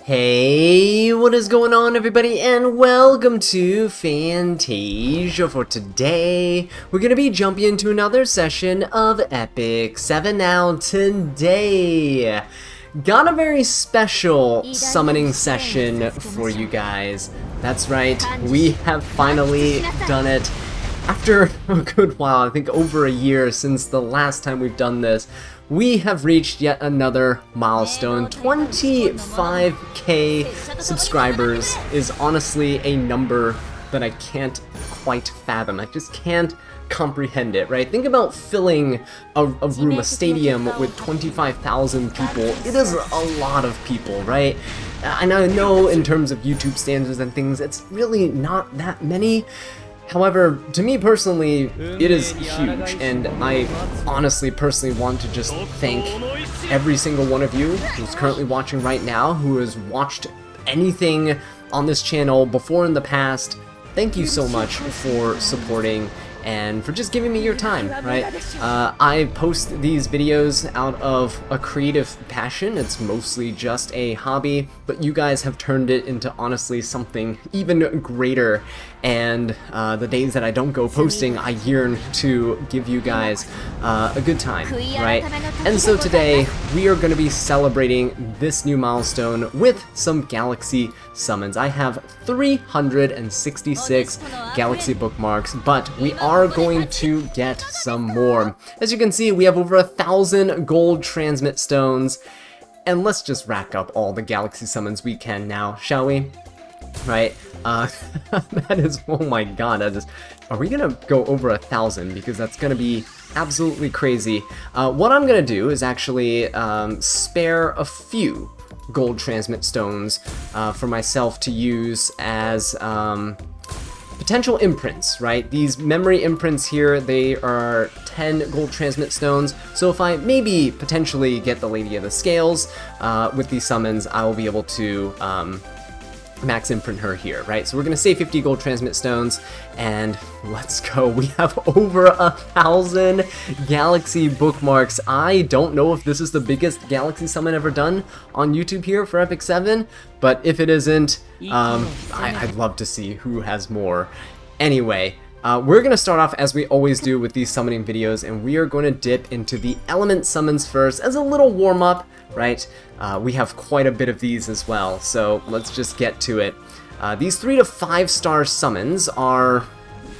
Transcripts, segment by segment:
Hey, what is going on everybody, and welcome to Fantasia. For today, we're going to be jumping into another session of Epic 7. Now today, got a very special summoning session for you guys. That's right, we have finally done it. After a good while, I think over a year since the last time we've done this, we have reached yet another milestone. 25k subscribers is honestly a number that I can't quite fathom. I just can't comprehend it, right? Think about filling a room, a stadium with 25,000 people. It is a lot of people, right? And I know in terms of YouTube standards and things, it's really not that many. However, to me personally, it is huge, and I honestly, personally want to just thank every single one of you who's currently watching right now, who has watched anything on this channel before in the past. Thank you so much for supporting and for just giving me your time, right? I post these videos out of a creative passion. It's mostly just a hobby, but you guys have turned it into honestly something even greater. And the days that I don't go posting, I yearn to give you guys a good time, right? And so today, we are going to be celebrating this new milestone with some galaxy summons. I have 366 galaxy bookmarks, but we are going to get some more. As you can see, we have over 1,000 gold transmit stones, and let's just rack up all the galaxy summons we can now, shall we? Right? That is, oh my god, are we gonna go over 1,000? Because that's gonna be absolutely crazy. What I'm gonna do is actually spare a few gold transmit stones for myself to use as potential imprints, right? These memory imprints here, they are 10 gold transmit stones, so if I maybe potentially get the Lady of the Scales with these summons, I will be able to max imprint her here, right? So we're gonna save 50 gold transmit stones, and let's go. We have over 1,000 galaxy bookmarks. I don't know if this is the biggest galaxy summon ever done on YouTube here for Epic 7, but if it isn't, I'd love to see who has more. Anyway, we're going to start off as we always do with these summoning videos, and we are going to dip into the element summons first as a little warm-up, right? We have quite a bit of these as well, so let's just get to it. These 3 to 5 star summons are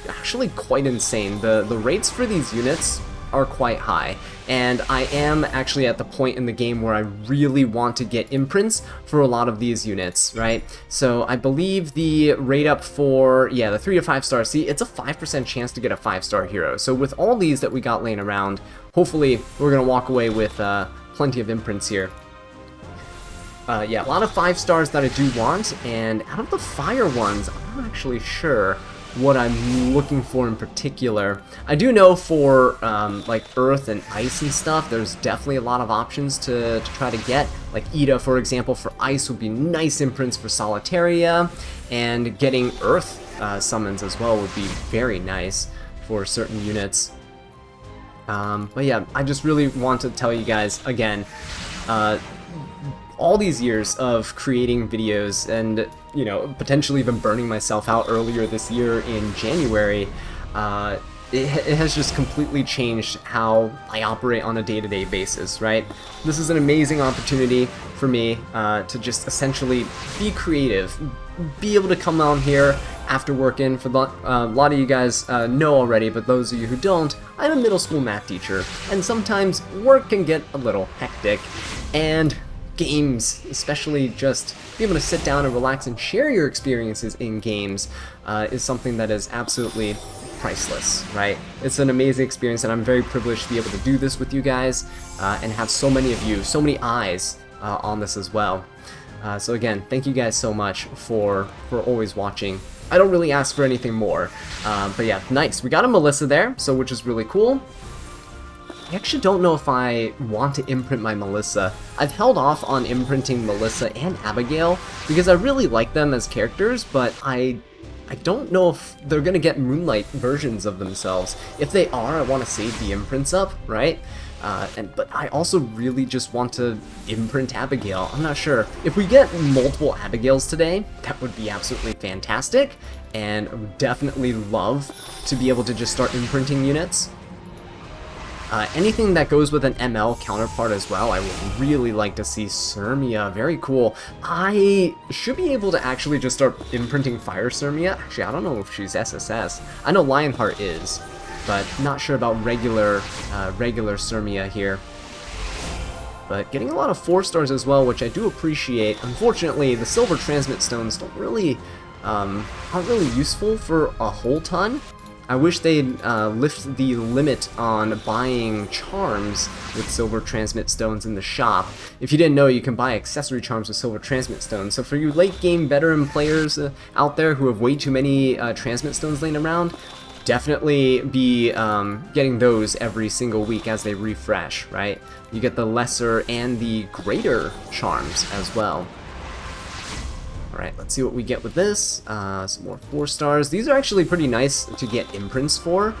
actually quite insane. The rates for these units are quite high, and I am actually at the point in the game where I really want to get imprints for a lot of these units, right? So I believe the rate up for, yeah, the 3 to 5 stars, see, it's a 5% chance to get a 5-star hero. So with all these that we got laying around, hopefully we're gonna walk away with plenty of imprints here. Yeah, a lot of 5 stars that I do want, and out of the fire ones, I'm not actually sure what I'm looking for in particular. I do know for like earth and ice and stuff, there's definitely a lot of options to try to get. Like Ida, for example, for ice would be nice imprints for Solitaria, and getting earth summons as well would be very nice for certain units. But yeah, I just really want to tell you guys again, all these years of creating videos and, you know, potentially even burning myself out earlier this year in January, it has just completely changed how I operate on a day-to-day basis, right? This is an amazing opportunity for me to just essentially be creative, be able to come on here after working. For a lot of you guys know already, but those of you who don't, I'm a middle school math teacher, and sometimes work can get a little hectic, and games, especially just be able to sit down and relax and share your experiences in games is something that is absolutely priceless, right? It's an amazing experience, and I'm very privileged to be able to do this with you guys and have so many of you, so many eyes on this as well. So again, thank you guys so much for always watching. I don't really ask for anything more, but yeah, nice. We got a Melissa there, so which is really cool. I actually don't know if I want to imprint my Melissa. I've held off on imprinting Melissa and Abigail because I really like them as characters, but I don't know if they're gonna get Moonlight versions of themselves. If they are, I want to save the imprints up, right? But I also really just want to imprint Abigail. I'm not sure. If we get multiple Abigails today, that would be absolutely fantastic, and I would definitely love to be able to just start imprinting units. Anything that goes with an ML counterpart as well, I would really like to see. Sirmia, very cool. I should be able to actually just start imprinting Fire Sirmia. Actually, I don't know if she's SSS. I know Lionheart is, but not sure about regular Sirmia here. But getting a lot of 4 stars as well, which I do appreciate. Unfortunately, the silver transmit stones don't really, aren't really useful for a whole ton. I wish they'd lift the limit on buying charms with silver transmit stones in the shop. If you didn't know, you can buy accessory charms with silver transmit stones. So for you late game veteran players out there who have way too many transmit stones laying around, definitely be getting those every single week as they refresh, right? You get the lesser and the greater charms as well. Alright, let's see what we get with this. Some more 4 stars. These are actually pretty nice to get imprints for.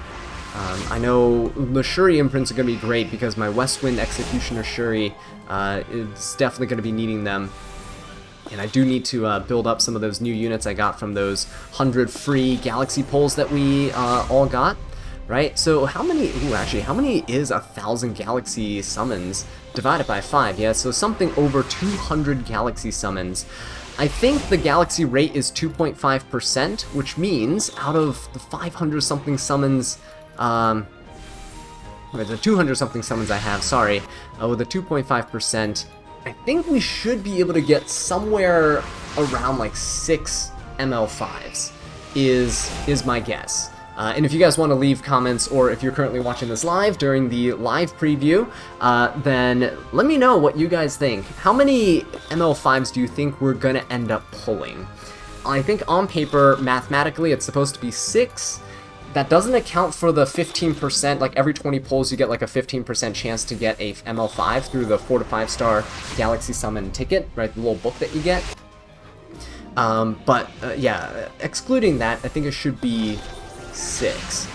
I know the Shuri imprints are going to be great because my Westwind Executioner Shuri is definitely going to be needing them. And I do need to build up some of those new units I got from those 100 free Galaxy Poles that we all got. Right? So how many, actually, how many is 1,000 Galaxy Summons divided by 5? Yeah, so something over 200 Galaxy Summons. I think the Galaxy rate is 2.5%, which means out of the 500 something summons, the 200 something summons I have, sorry, with the 2.5%, I think we should be able to get somewhere around like 6 ML5s, is my guess. And if you guys want to leave comments, or if you're currently watching this live during the live preview, then let me know what you guys think. How many ML5s do you think we're going to end up pulling? I think on paper, mathematically, it's supposed to be 6. That doesn't account for the 15%, like every 20 pulls you get like a 15% chance to get a ML5 through the 4 to 5 star Galaxy Summon ticket, right, the little book that you get. Yeah, excluding that, I think it should be 6.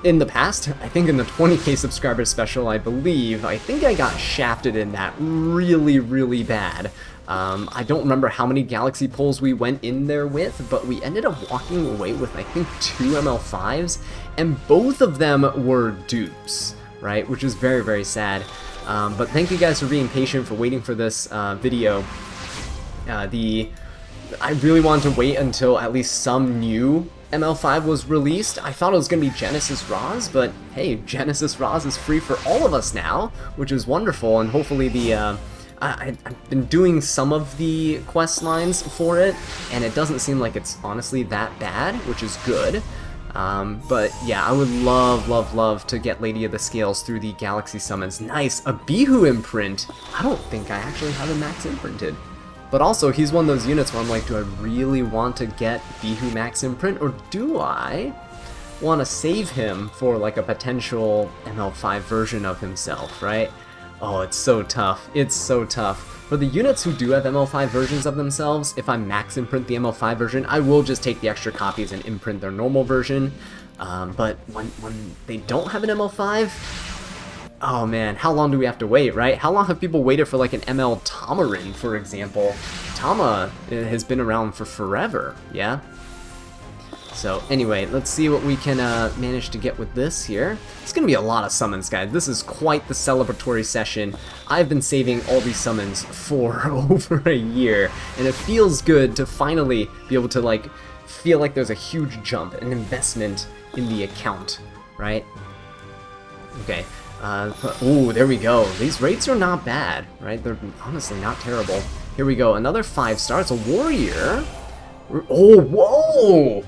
In the past, I think in the 20k subscribers special, I think I got shafted in that really, really bad. I don't remember how many Galaxy Poles we went in there with, but we ended up walking away with, I think, 2 ML5s, and both of them were dupes, right? Which is very, very sad. But thank you guys for being patient, for waiting for this video. I really wanted to wait until at least some new ML5 was released. I thought it was going to be Genesis Roz, but hey, Genesis Roz is free for all of us now, which is wonderful, and hopefully the, I've been doing some of the quest lines for it, and it doesn't seem like it's honestly that bad, which is good. But yeah, I would love to get Lady of the Scales through the Galaxy Summons. Nice, a Bihu imprint! I don't think I actually have a max imprinted. But also, he's one of those units where I'm like, do I really want to get Bihu Max Imprint, or do I want to save him for like a potential ML5 version of himself, right? Oh, it's so tough. It's so tough. For the units who do have ML5 versions of themselves, if I max imprint the ML5 version, I will just take the extra copies and imprint their normal version. But when they don't have an ML5, oh man, how long do we have to wait, right? How long have people waited for like an ML Tamarin, for example? Tama has been around for forever, yeah? So anyway, let's see what we can manage to get with this here. It's going to be a lot of summons, guys. This is quite the celebratory session. I've been saving all these summons for over a year, and it feels good to finally be able to like feel like there's a huge jump, an investment in the account, right? Okay. Ooh, there we go. These rates are not bad, right? They're honestly not terrible. Here we go. Another 5-star. It's a warrior. Oh, whoa!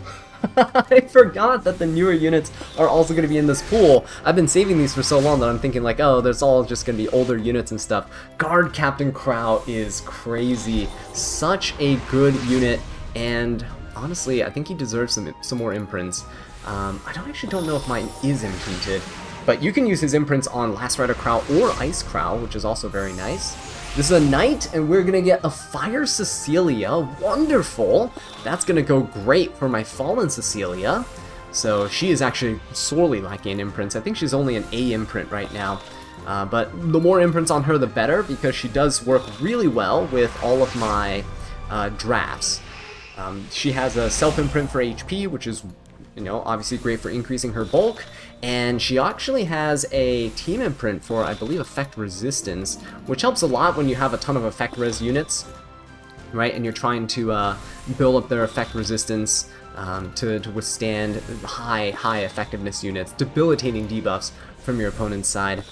I forgot that the newer units are also going to be in this pool. I've been saving these for so long that I'm thinking like, oh, there's all just going to be older units and stuff. Guard Captain Crow is crazy. Such a good unit, and honestly, I think he deserves some more imprints. I don't know if mine is imprinted. But you can use his imprints on Last Rider Crow or Ice Crow, which is also very nice. This is a knight, and we're gonna get a Fire Cecilia. Wonderful! That's gonna go great for my Fallen Cecilia. So she is actually sorely lacking in imprints. I think she's only an A imprint right now. But the more imprints on her, the better, because she does work really well with all of my drafts. She has a self-imprint for HP, which is, you know, obviously great for increasing her bulk, and she actually has a team imprint for, I believe, effect resistance, which helps a lot when you have a ton of effect res units, right, and you're trying to build up their effect resistance to withstand high effectiveness units, debilitating debuffs from your opponent's side.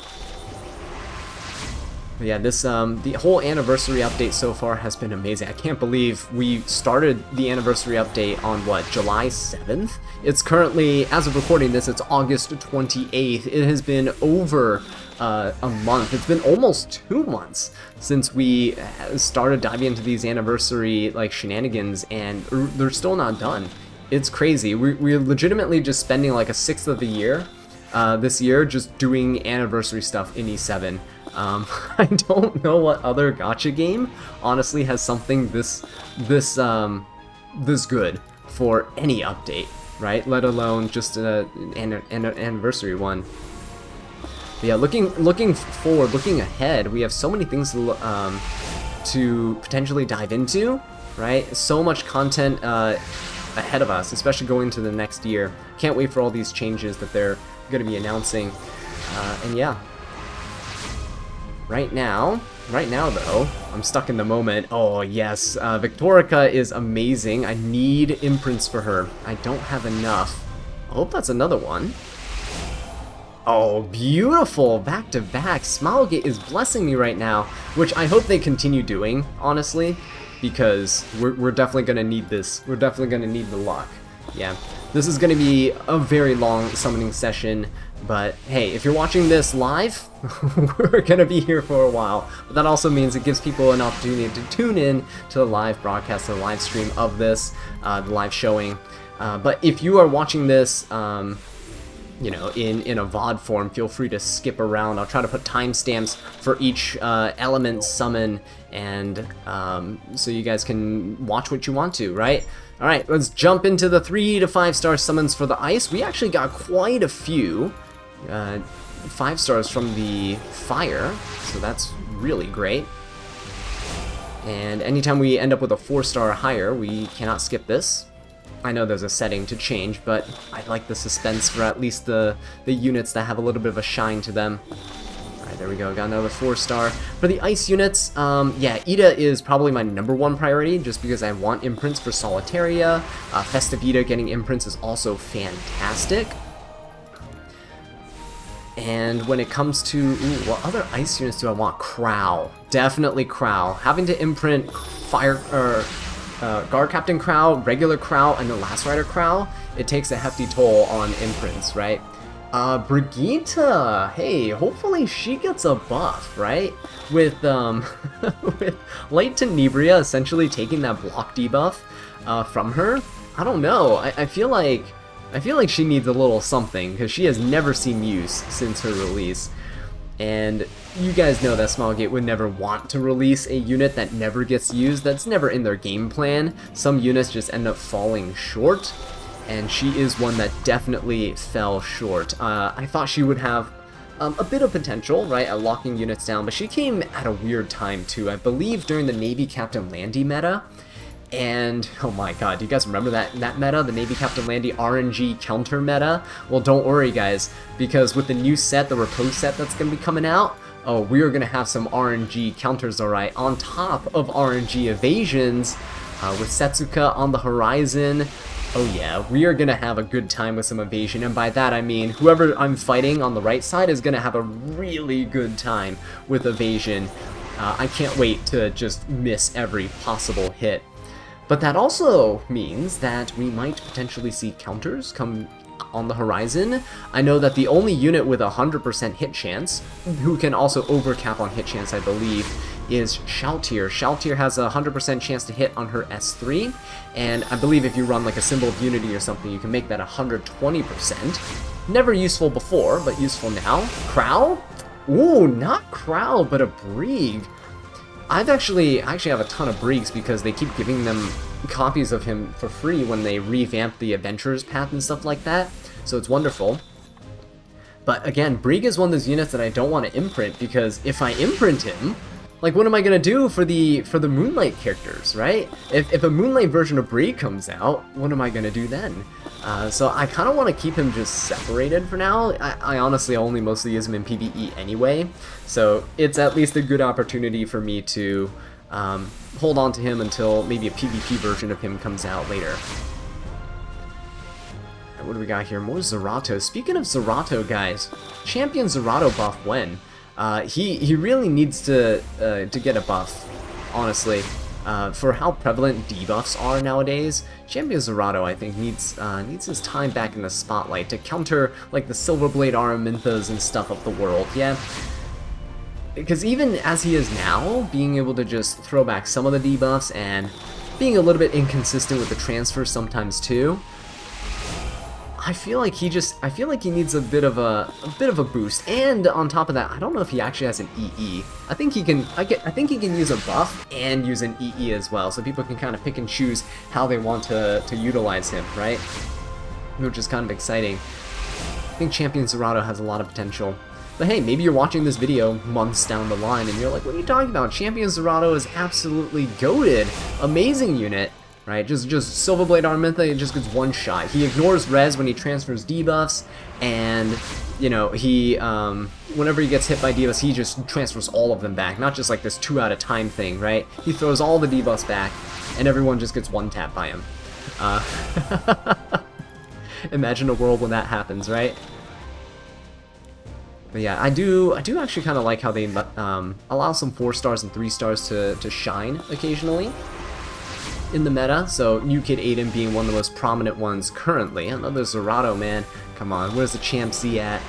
But yeah, this the whole anniversary update so far has been amazing. I can't believe we started the anniversary update on, what, July 7th? It's currently, as of recording this, it's August 28th. It has been over a month. It's been almost 2 months since we started diving into these anniversary like shenanigans, and they're still not done. It's crazy. We're legitimately just spending like a sixth of the year this year just doing anniversary stuff in E7. I don't know what other gacha game honestly has something this good for any update, right? Let alone just an anniversary one. But yeah, looking forward, looking ahead, we have so many things to potentially dive into, right? So much content ahead of us, especially going to the next year. Can't wait for all these changes that they're going to be announcing, and yeah. Right now though, I'm stuck in the moment. Oh yes, Victorica is amazing. I need imprints for her. I don't have enough. I hope that's another one. Oh, beautiful! Back to back. Smilegate is blessing me right now, which I hope they continue doing, honestly, because we're definitely gonna need this. We're definitely gonna need the luck. Yeah, this is gonna be a very long summoning session. But hey, if you're watching this live, we're going to be here for a while. But that also means it gives people an opportunity to tune in to the live broadcast, the live stream of this, the live showing. But if you are watching this, you know, in a VOD form, feel free to skip around. I'll try to put timestamps for each element summon, and so you guys can watch what you want to, right? Alright, let's jump into the 3 to 5 star summons for the ice. We actually got quite a few 5 stars from the fire, so that's really great. And anytime we end up with a 4-star or higher, we cannot skip this. I know there's a setting to change, but I like the suspense for at least the units that have a little bit of a shine to them. Alright, there we go, got another 4-star. For the ice units, yeah, Ida is probably my #1 priority, just because I want imprints for Solitaria. Festive Ida getting imprints is also fantastic. And when it comes to, ooh, what other ice units do I want? Crow. Definitely Crow. Having to imprint Fire, Guard Captain Crow, regular Crow, and the Last Rider Crow, it takes a hefty toll on imprints, right? Brigitte, hey, hopefully she gets a buff, right? With, with Light Tenebria essentially taking that block debuff, from her. I don't know, I feel like she needs a little something, because she has never seen use since her release. And you guys know that Smilegate would never want to release a unit that never gets used. That's never in their game plan. Some units just end up falling short, and she is one that definitely fell short. I thought she would have a bit of potential, right, at locking units down, but she came at a weird time too. I believe during the Navy Captain Landy meta. And, oh my god, do you guys remember that meta? The Navy Captain Landy RNG counter meta? Well, don't worry, guys, because with the new set, the Repose set that's going to be coming out, oh, we are going to have some RNG counters, alright, on top of RNG evasions, with Setsuka on the horizon. Oh yeah, we are going to have a good time with some evasion, and by that I mean whoever I'm fighting on the right side is going to have a really good time with evasion. I can't wait to just miss every possible hit. But that also means that we might potentially see counters come on the horizon. I know that the only unit with a 100% hit chance, who can also overcap on hit chance, I believe, is Shoutier. Shoutier has a 100% chance to hit on her S3, and I believe if you run like a Symbol of Unity or something, you can make that 120%. Never useful before, but useful now. Crow? Ooh, not Crow, but a Brieg. I actually have a ton of Briegs because they keep giving them copies of him for free when they revamp the Adventurers path and stuff like that, so it's wonderful. But again, Brieg is one of those units that I don't want to imprint, because if I imprint him, like, what am I gonna do for the Moonlight characters, right? If a Moonlight version of Brieg comes out, what am I gonna do then? So I kind of want to keep him just separated for now. I honestly only mostly use him in PvE anyway, so it's at least a good opportunity for me to hold on to him until maybe a PvP version of him comes out later. What do we got here? More Zerato. Speaking of Zerato, guys, Champion Zerato buff when? He really needs to get a buff, honestly. For how prevalent debuffs are nowadays, Champion Zerato, I think, needs his time back in the spotlight to counter, like, the Silverblade Araminthas and stuff of the world, yeah? Because even as he is now, being able to just throw back some of the debuffs and being a little bit inconsistent with the transfers sometimes too, I feel like he needs a bit of a boost. And on top of that, I don't know if he actually has an EE. I think he can use a buff and use an EE as well, so people can kind of pick and choose how they want to utilize him, right? Which is kind of exciting. I think Champion Zerato has a lot of potential. But hey, maybe you're watching this video months down the line and you're like, what are you talking about? Champion Zerato is absolutely goated. Amazing unit. Right, just Silverblade Araminta, it just gets one shot. He ignores res when he transfers debuffs, and you know, he whenever he gets hit by debuffs, he just transfers all of them back. Not just like this 2 at a time thing, right? He throws all the debuffs back, and everyone just gets one tap by him. Imagine a world when that happens, right? But yeah, I do actually kind of like how they allow some 4 stars and 3 stars to shine occasionally in the meta, so New Kid Aiden being one of the most prominent ones currently. Another Zerato, man. Come on, where's the Champ Z at?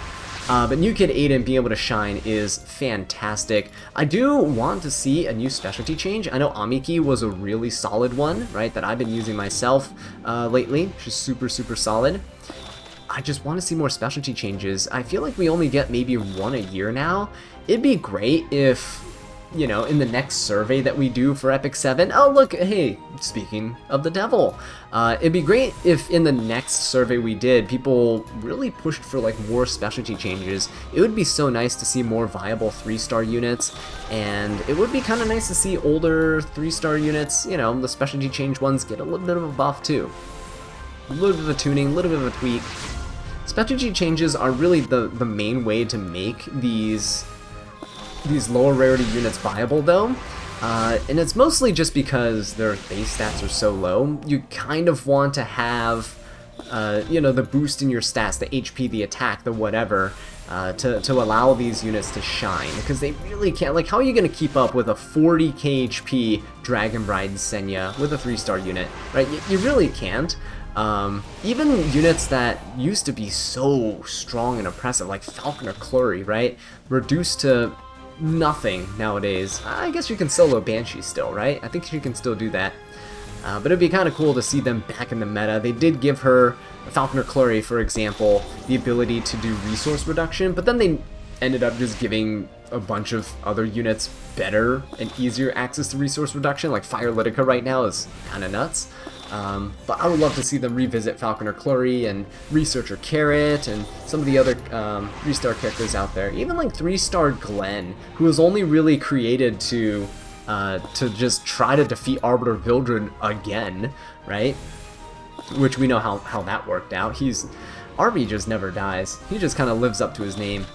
But New Kid Aiden being able to shine is fantastic. I do want to see a new specialty change. I know Amiki was a really solid one, right, that I've been using myself lately, which is super, super solid. I just want to see more specialty changes. I feel like we only get maybe 1 a year now. It'd be great if, you know, in the next survey that we do for Epic 7, oh look, hey, speaking of the devil, it'd be great if in the next survey we did, people really pushed for like more specialty changes. It would be so nice to see more viable 3-star units, and it would be kind of nice to see older 3-star units, you know, the specialty change ones, get a little bit of a buff too. A little bit of a tuning, a little bit of a tweak. Specialty changes are really the main way to make these lower rarity units viable though, and it's mostly just because their base stats are so low. You kind of want to have, you know, the boost in your stats, the HP, the attack, the whatever, to allow these units to shine, because they really can't. Like, how are you going to keep up with a 40k HP Dragon Bride Senya with a 3-star unit, right? You really can't. Even units that used to be so strong and impressive, like Falconer Clury, right, reduced to nothing nowadays. I guess you can solo Banshee still, right? I think you can still do that. But it'd be kind of cool to see them back in the meta. They did give her, Falconer Clury, for example, the ability to do resource reduction, but then they ended up just giving a bunch of other units better and easier access to resource reduction. Like Fire Litica right now is kind of nuts. But I would love to see them revisit Falconer Clury and Researcher Carrot and some of the other 3-star characters out there. Even like 3-star Glenn, who was only really created to just try to defeat Arbiter Vildred again, right? Which we know how that worked out. RB just never dies. He just kind of lives up to his name.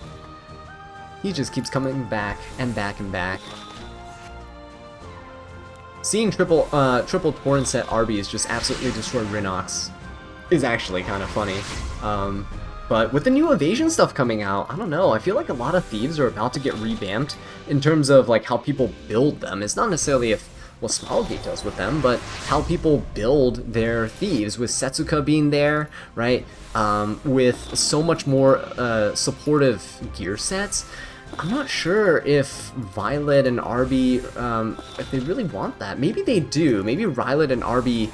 He just keeps coming back and back and back. Seeing triple Torrent set Arby's just absolutely destroy Rinox is actually kind of funny. But with the new evasion stuff coming out, I don't know, I feel like a lot of thieves are about to get revamped in terms of like how people build them. It's not necessarily what Smilegate does with them, but how people build their thieves, with Setsuka being there, right? With so much more supportive gear sets. I'm not sure if Violet and Arby, if they really want that. Maybe they do. Maybe Violet and Arby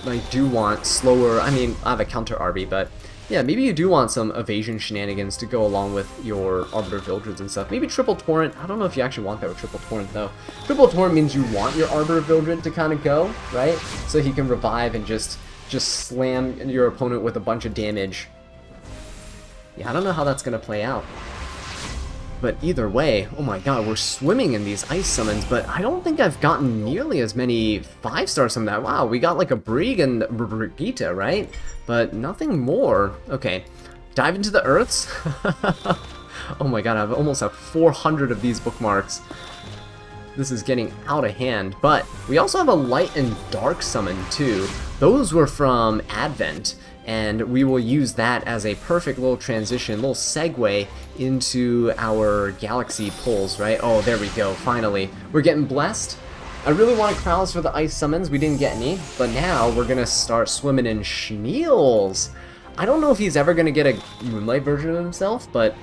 like do want slower. I mean, I have a counter Arby, but yeah, maybe you do want some evasion shenanigans to go along with your Arbiter Vildreds and stuff. Maybe Triple Torrent. I don't know if you actually want that with Triple Torrent though. Triple Torrent means you want your Arbiter Vildred to kind of go, right? So he can revive and just slam your opponent with a bunch of damage. Yeah, I don't know how that's gonna play out. But either way, oh my god, we're swimming in these ice summons, but I don't think I've gotten nearly as many 5-stars from that. Wow, we got like a Brig and Brigitte, right? But nothing more. Okay, dive into the earths. Oh my god, I almost have 400 of these bookmarks. This is getting out of hand, but we also have a light and dark summon too. Those were from Advent, and we will use that as a perfect little transition, little segue into our galaxy pulls, right? Oh, there we go, finally. We're getting blessed. I really wanted Krauls for the ice summons, we didn't get any, but now we're gonna start swimming in Schneels. I don't know if he's ever gonna get a Moonlight version of himself, but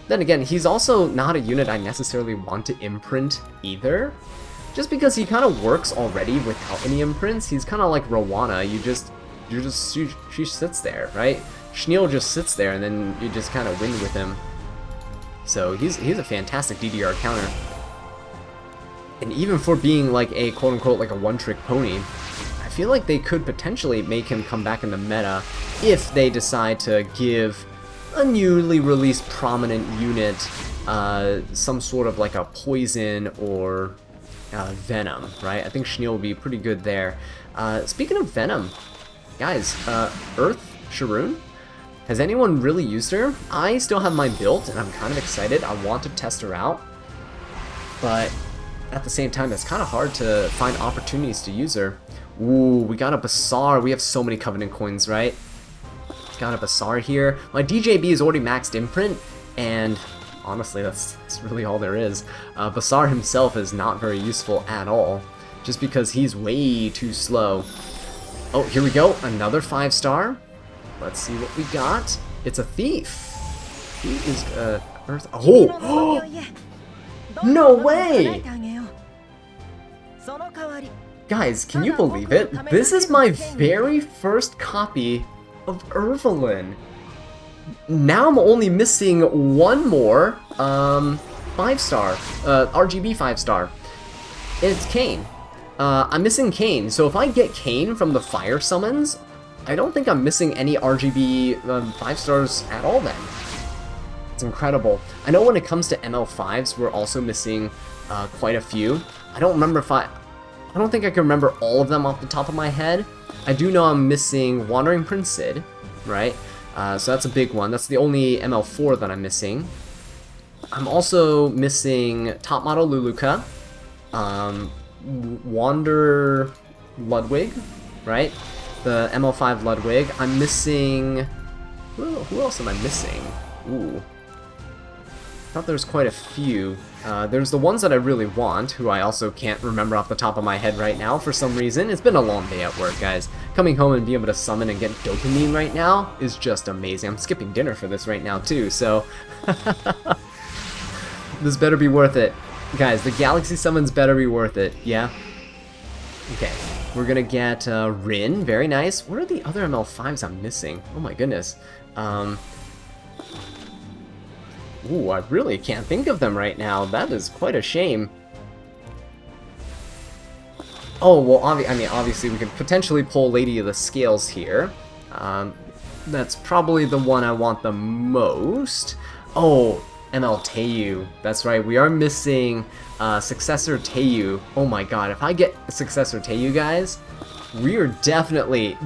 then again, he's also not a unit I necessarily want to imprint either. Just because he kind of works already without any imprints. He's kind of like Rowana. She sits there, right? Schneel just sits there, and then you just kind of win with him. So he's a fantastic DDR counter. And even for being like a quote-unquote like a one-trick pony, I feel like they could potentially make him come back in the meta if they decide to give a newly released prominent unit some sort of like a poison or venom, right? I think Schneel will be pretty good there. Speaking of venom, guys, Earth Sharoon, has anyone really used her? I still have mine built, and I'm kind of excited. I want to test her out, but at the same time, it's kind of hard to find opportunities to use her. Ooh, we got a Bazaar. We have so many Covenant coins, right? Got a Bazaar here. My DJB is already maxed imprint, and honestly, that's really all there is. Bazaar himself is not very useful at all, just because he's way too slow. Oh, here we go, another 5-star. Let's see what we got. It's a thief. He is Earth. Oh! No way! Guys, can you believe it? This is my very first copy of Evelyn. Now I'm only missing one more 5-star, RGB 5-star. It's Kane. I'm missing Kane, so if I get Kane from the fire summons, I don't think I'm missing any RGB 5-stars at all then. It's incredible. I know when it comes to ML5s, we're also missing quite a few. I don't think I can remember all of them off the top of my head. I do know I'm missing Wandering Prince Sid, right? So that's a big one. That's the only ML4 that I'm missing. I'm also missing Top Model Luluka, Wander Ludwig, right? The ML5 Ludwig. I'm missing... Who else am I missing? Ooh. I thought there was quite a few. There's the ones that I really want, who I also can't remember off the top of my head right now for some reason. It's been a long day at work, guys. Coming home and being able to summon and get dopamine right now is just amazing. I'm skipping dinner for this right now too, so... This better be worth it. Guys, the Galaxy Summons better be worth it, yeah? Okay, we're gonna get Rin, very nice. What are the other ML5s I'm missing? Oh my goodness. Ooh, I really can't think of them right now. That is quite a shame. Oh, well, obviously we could potentially pull Lady of the Scales here. That's probably the one I want the most. Oh, ML Teiyu. That's right, we are missing Successor Teiyu. Oh my god, if I get Successor Teiyu, guys, we are definitely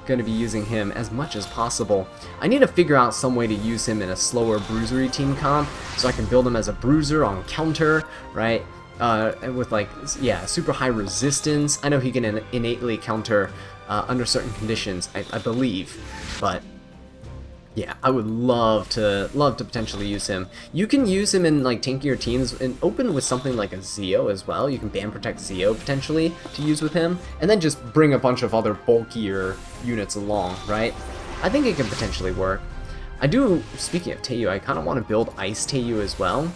going to be using him as much as possible. I need to figure out some way to use him in a slower bruisery team comp, so I can build him as a bruiser on counter, right? And with like, yeah, super high resistance. I know he can innately counter under certain conditions, I believe, but yeah, I would love to potentially use him. You can use him in like tankier teams and open with something like a Zeo as well. You can ban protect Zeo potentially to use with him, and then just bring a bunch of other bulkier units along, right? I think it can potentially work. I do, speaking of Teiyu, I kind of want to build Ice Teiyu as well.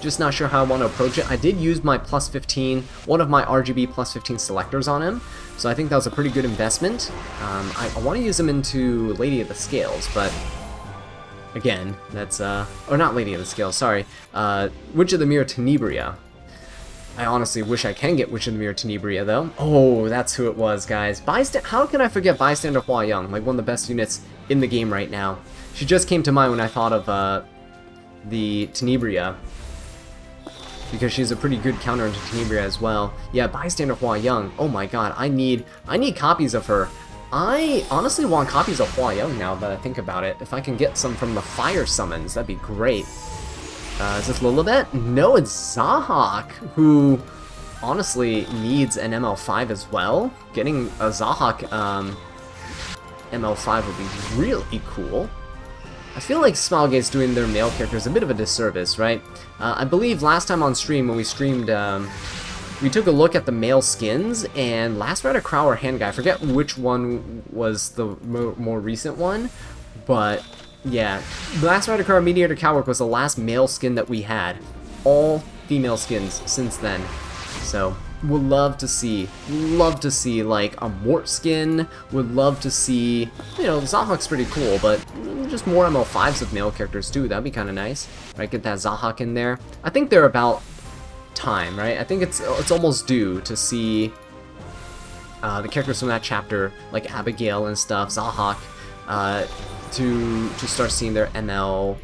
Just not sure how I want to approach it. I did use my plus 15, one of my RGB plus 15 selectors on him, so I think that was a pretty good investment. I want to use him into Lady of the Scales, but again, that's, or not Lady of the Scales, sorry, Witch of the Mirror Tenebria. I honestly wish I can get Witch of the Mirror Tenebria, though. Oh, that's who it was, guys. How can I forget Bystander Hua Young, like one of the best units in the game right now? She just came to mind when I thought of the Tenebria, because she's a pretty good counter into Tenebria as well. Yeah, Bystander Hua Young. Oh my god, I need copies of her. I honestly want copies of Hua Young now that I think about it. If I can get some from the fire summons, that'd be great. Is this Lilibet? No, it's Zahak, who honestly needs an ML5 as well. Getting a Zahak ML5 would be really cool. I feel like Smilegate's doing their male characters a bit of a disservice, right? I believe last time on stream, when we streamed, we took a look at the male skins, and Last Rider Crow or Hand Guy, I forget which one was the more recent one, but yeah, Last Rider Crow Mediator Cowwork was the last male skin that we had. All female skins since then. So, would love to see like a Mort skin, would love to see, you know, Zahak's pretty cool, but just more ML5s of male characters too, that'd be kind of nice, right? Get that Zahak in there. I think they're about time, right? I think it's almost due to see the characters from that chapter, like Abigail and stuff, Zahak, to start seeing their ML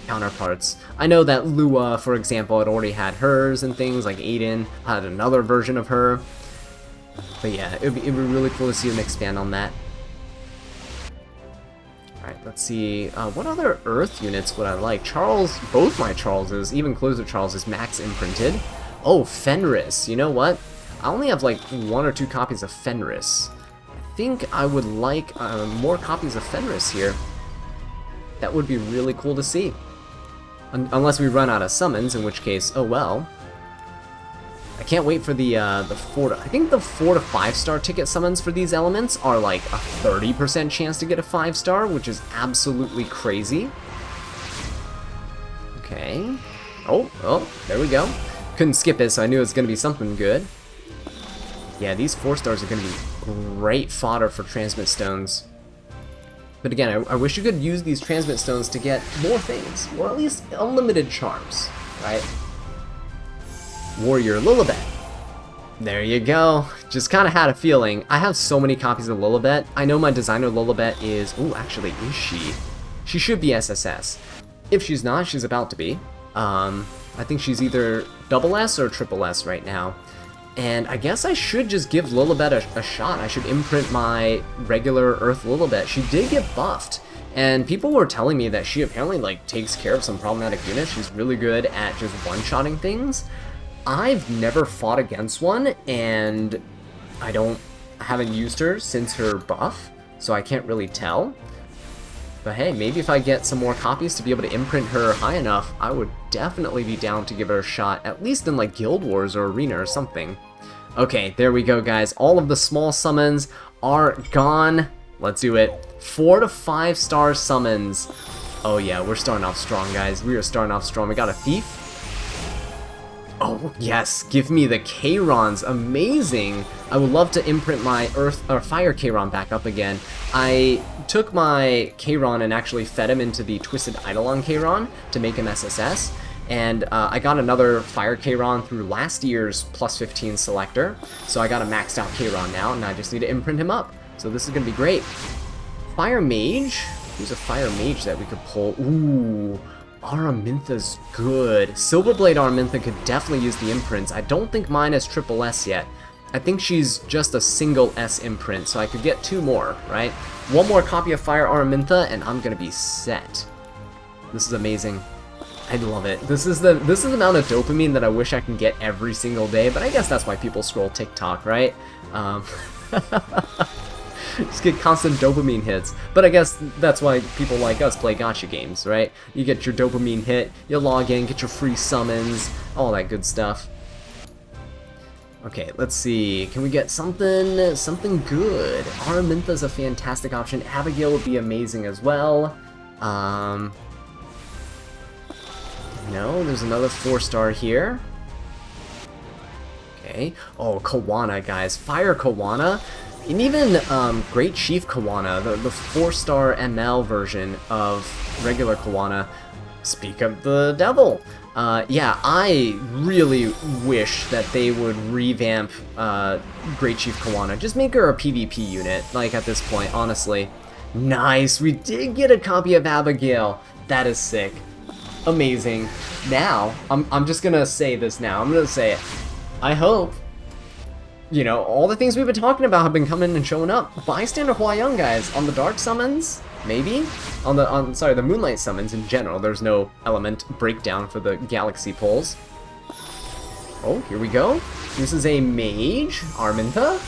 counterparts. I know that Lua, for example, had already had hers and things, like Aiden had another version of her. But yeah, it'd be really cool to see them expand on that. Alright, let's see, what other Earth units would I like? Charles, both my Charleses, even closer Charleses, max imprinted. Oh, Fenris, you know what? I only have like 1 or 2 copies of Fenris. I think I would like more copies of Fenris here. That would be really cool to see. Unless we run out of summons, in which case, oh well. I can't wait for the 4 to... I think the 4 to 5 star ticket summons for these elements are like a 30% chance to get a 5 star, which is absolutely crazy. Okay. Oh, there we go. Couldn't skip it, so I knew it was going to be something good. Yeah, these 4 stars are going to be great fodder for transmit stones. But again, I wish you could use these transmit stones to get more things, or at least unlimited charms, right? Warrior Lilibet. There you go. Just kind of had a feeling. I have so many copies of Lilibet. I know my designer Lilibet is... Ooh, actually, is she? She should be SSS. If she's not, she's about to be. I think she's either double S or triple S right now. And I guess I should just give Lilibet a shot. I should imprint my regular Earth Lilibet. She did get buffed, and people were telling me that she apparently like takes care of some problematic units. She's really good at just one-shotting things. I've never fought against one, and I haven't used her since her buff, so I can't really tell. But hey, maybe if I get some more copies to be able to imprint her high enough, I would definitely be down to give her a shot, at least in like Guild Wars or Arena or something. Okay, there we go, guys. All of the small summons are gone. Let's do it. 4 to 5 star summons. Oh yeah, we're starting off strong, guys. We are starting off strong. We got a Thief. Oh yes, give me the Chaerons. Amazing. I would love to imprint my Earth or Fire Chaeron back up again. I took my Chaeron and actually fed him into the Twisted Eidolon Chaeron to make him SSS. And I got another Fire Chaeron through last year's plus 15 selector. So I got a maxed out Chaeron now, and I just need to imprint him up. So this is going to be great. Fire Mage? Who's a Fire Mage that we could pull? Ooh, Araminta's good. Silverblade Araminta could definitely use the imprints. I don't think mine is triple S yet. I think she's just a single S imprint, so I could get 2 more, right? 1 more copy of Fire Araminta, and I'm going to be set. This is amazing. I love it. This is the amount of dopamine that I wish I can get every single day, but I guess that's why people scroll TikTok, right? Just get constant dopamine hits. But I guess that's why people like us play gacha games, right? You get your dopamine hit, you log in, get your free summons, all that good stuff. Okay, let's see. Can we get something good? Araminta's a fantastic option. Abigail would be amazing as well. No, there's another 4-star here. Okay. Oh, Kawana, guys. Fire Kawana. And even Great Chief Kawana, the 4-star ML version of regular Kawana. Speak of the devil. Yeah, I really wish that they would revamp Great Chief Kawana. Just make her a PvP unit, like, at this point, honestly. Nice, we did get a copy of Abigail. That is sick. Amazing. Now, I'm just gonna say this now. I'm gonna say it. I hope, you know, all the things we've been talking about have been coming and showing up. Bystander Huayang, guys, on the dark summons, maybe? On the Moonlight summons in general. There's no element breakdown for the galaxy pulls. Oh, here we go. This is a mage, Arminta.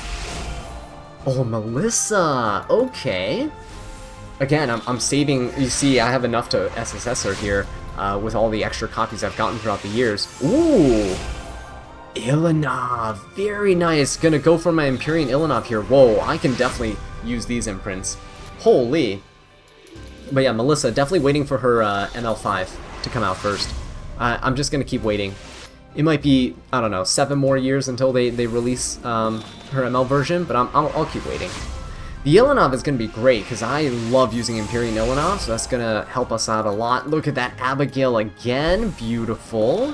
Oh, Melissa. Okay. Again, I'm saving. You see, I have enough to SSS her here with all the extra copies I've gotten throughout the years. Ooh. Ilanov. Very nice. Gonna go for my Empyrean Ilanov here. Whoa, I can definitely use these imprints. Holy. But yeah, Melissa, definitely waiting for her ML5 to come out first. I'm just gonna keep waiting. It might be, I don't know, 7 more years until they release her ML version, but I'll keep waiting. The Ilanov is going to be great, because I love using Empyrean Ilanov, so that's going to help us out a lot. Look at that Abigail again. Beautiful.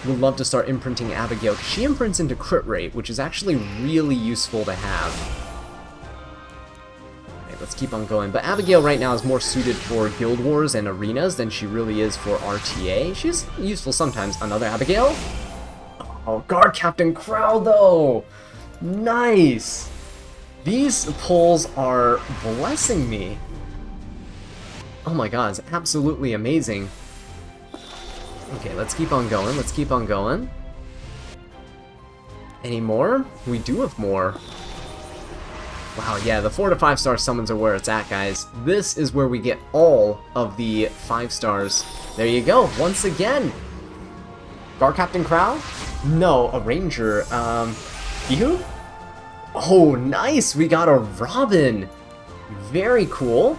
We'd love to start imprinting Abigail, because she imprints into crit rate, which is actually really useful to have. Let's keep on going. But Abigail right now is more suited for Guild Wars and arenas than she really is for RTA. She's useful sometimes. Another Abigail? Oh, Guard Captain Crow, though! Nice! These pulls are blessing me. Oh my god, it's absolutely amazing. Okay, let's keep on going. Let's keep on going. Any more? We do have more. Wow, yeah, the 4 to 5 star summons are where it's at, guys. This is where we get all of the 5 stars. There you go, once again. Guard Captain Crow? No, a Ranger. Ihu? Oh, nice, we got a Robin. Very cool.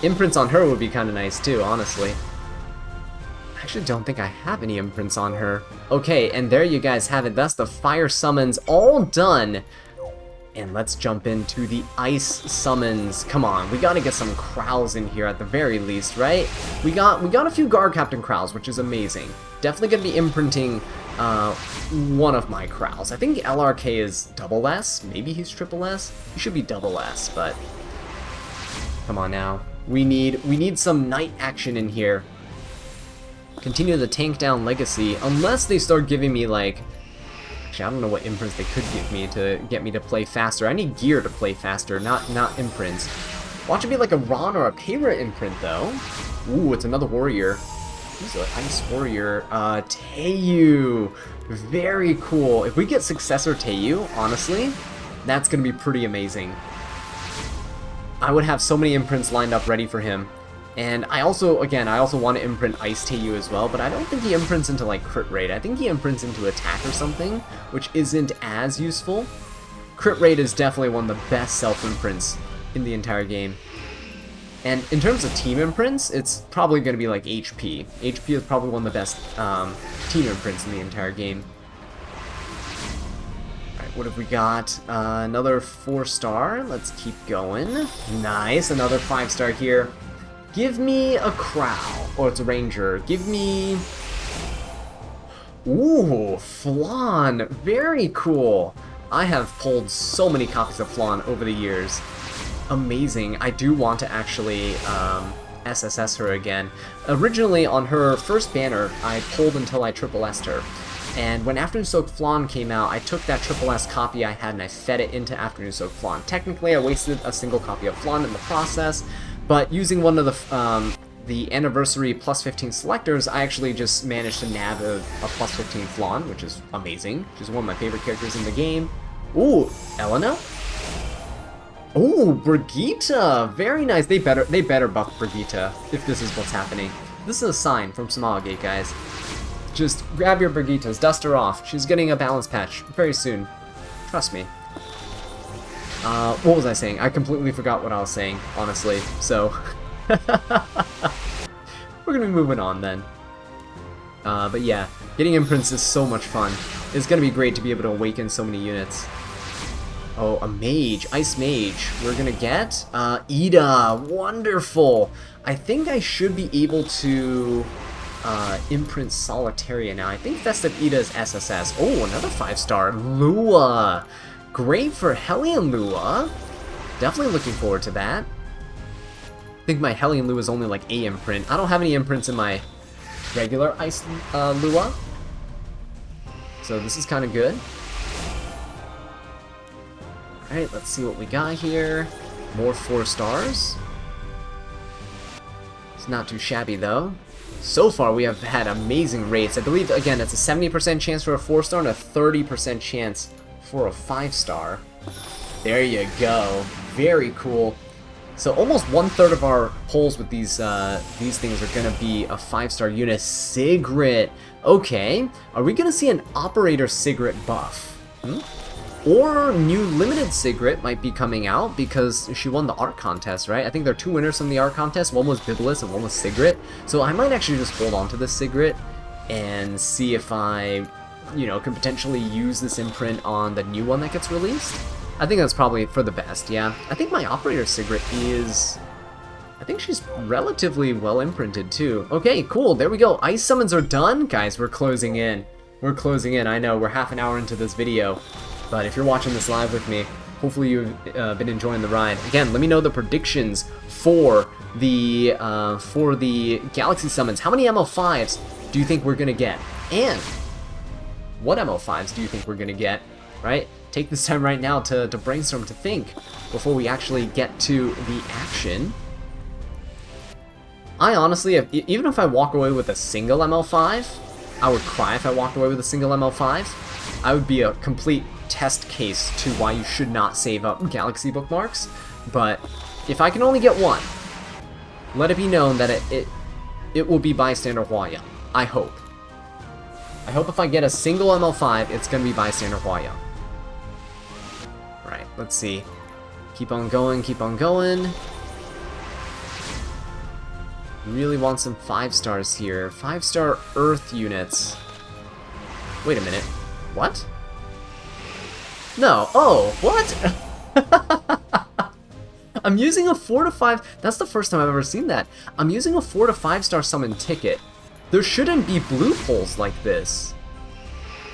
Imprints on her would be kind of nice too, honestly. I actually don't think I have any imprints on her. Okay, and there you guys have it. That's the fire summons all done. And let's jump into the ice summons. Come on, we gotta get some Crows in here at the very least, right? We got a few Guard Captain Crows, which is amazing. Definitely gonna be imprinting one of my Crows. I think LRK is double S. Maybe he's triple S. He should be double S, but come on now. We need some night action in here. Continue the tank down legacy, unless they start giving me like. Actually, I don't know what imprints they could give me to get me to play faster. I need gear to play faster, not imprints. Watch it be like a Ron or a Payra imprint, though. Ooh, it's another warrior. Who's an ice warrior? Teiyu. Very cool. If we get Successor Teiyu, honestly, that's going to be pretty amazing. I would have so many imprints lined up ready for him. And I also want to imprint Ice Teiyu as well, but I don't think he imprints into, like, crit rate. I think he imprints into attack or something, which isn't as useful. Crit rate is definitely one of the best self-imprints in the entire game. And in terms of team imprints, it's probably going to be like HP. HP is probably one of the best team imprints in the entire game. Alright, what have we got? Another 4-star. Let's keep going. Nice, another 5-star here. Give me a Crow, or it's a Ranger. Give me... Ooh, Flan. Very cool. I have pulled so many copies of Flan over the years. Amazing. I do want to actually SSS her again. Originally, on her first banner, I pulled until I triple S'd her. And when Afternoon Soaked Flan came out, I took that triple S copy I had and I fed it into Afternoon Soaked Flan. Technically, I wasted a single copy of Flan in the process, but using one of the anniversary plus 15 selectors, I actually just managed to nab a plus 15 Flan, which is amazing. She's one of my favorite characters in the game. Ooh, Elena? Ooh, Brigitte! Very nice. They better buff Brigitte if this is what's happening. This is a sign from Smilegate, guys. Just grab your Brigittes, dust her off. She's getting a balance patch very soon. Trust me. What was I saying? I completely forgot what I was saying, honestly. So, we're gonna be moving on then. But yeah, getting imprints is so much fun. It's gonna be great to be able to awaken so many units. Oh, a mage, ice mage. We're gonna get Ida. Wonderful. I think I should be able to imprint Solitaria now. I think Festive Ida is SSS. Oh, another 5-star. Lua. Great for Hellion Lua. definitely looking forward to that. I think my Hellion Lua is only like a imprint. I don't have any imprints in my regular Ice Lua. So this is kind of good. Alright, let's see what we got here. More 4 stars. It's not too shabby though. So far we have had amazing rates. I believe, again, it's a 70% chance for a 4-star and a 30% chance for a 5-star. There you go. Very cool. So almost 1/3 of our pulls with these things are going to be a 5-star unit. Sigrid. Okay. Are we going to see an Operator Sigrid buff? Or new limited Sigrid might be coming out because she won the art contest, right? I think there are 2 winners from the art contest. One was Biblis and one was Sigrid. So I might actually just hold on to this Sigrid and see if I, you know, can potentially use this imprint on the new one that gets released. I think that's probably for the best, yeah. I think my Operator Sigrid is... I think she's relatively well imprinted too. Okay, cool, there we go. Ice summons are done. Guys, we're closing in. We're closing in. I know, we're half an hour into this video. But if you're watching this live with me, hopefully you've been enjoying the ride. Again, let me know the predictions for the Galaxy Summons. How many ML5s do you think we're going to get? And what ML5s do you think we're going to get, right? Take this time right now to brainstorm, to think, before we actually get to the action. I honestly, even if I walk away with a single ML5, I would cry if I walked away with a single ML5. I would be a complete test case to why you should not save up Galaxy bookmarks. But if I can only get one, let it be known that it will be Bystander Hua Young. I hope. I hope if I get a single ML5, it's going to be Bystander Hua Young. Right, let's see. Keep on going, keep on going. Really want some 5-stars here. 5-star Earth units. Wait a minute. What? No. Oh, what? I'm using a 4 to 5. That's the first time I've ever seen that. I'm using a 4 to 5-star summon ticket. There shouldn't be blue pulls like this.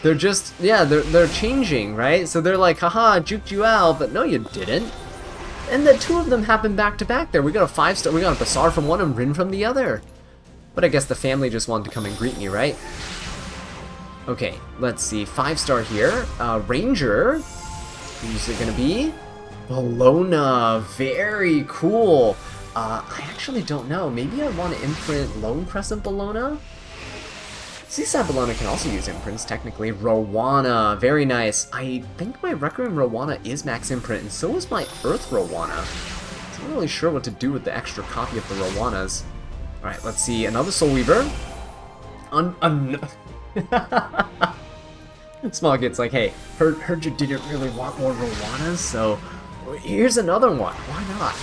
They're just, yeah, they're changing, right? So they're like, haha, juked you out, but no, you didn't. And the 2 of them happened back to back there. We got a 5-star, we got a Bazaar from one and Rin from the other. But I guess the family just wanted to come and greet me, right? Okay, let's see. 5-star here. Ranger. Who's it gonna be? Bologna. Very cool. I actually don't know. Maybe I want to imprint Lone Crescent Bologna? Seaside Bologna can also use imprints, technically. Rowana. Very nice. I think my Requiem Rowana is max imprint, and so is my Earth Rowana. So I'm not really sure what to do with the extra copy of the Rowanas. Alright, let's see. Another Soul Weaver. Smog gets like, hey, heard you didn't really want more Rowanas, so here's another one. Why not?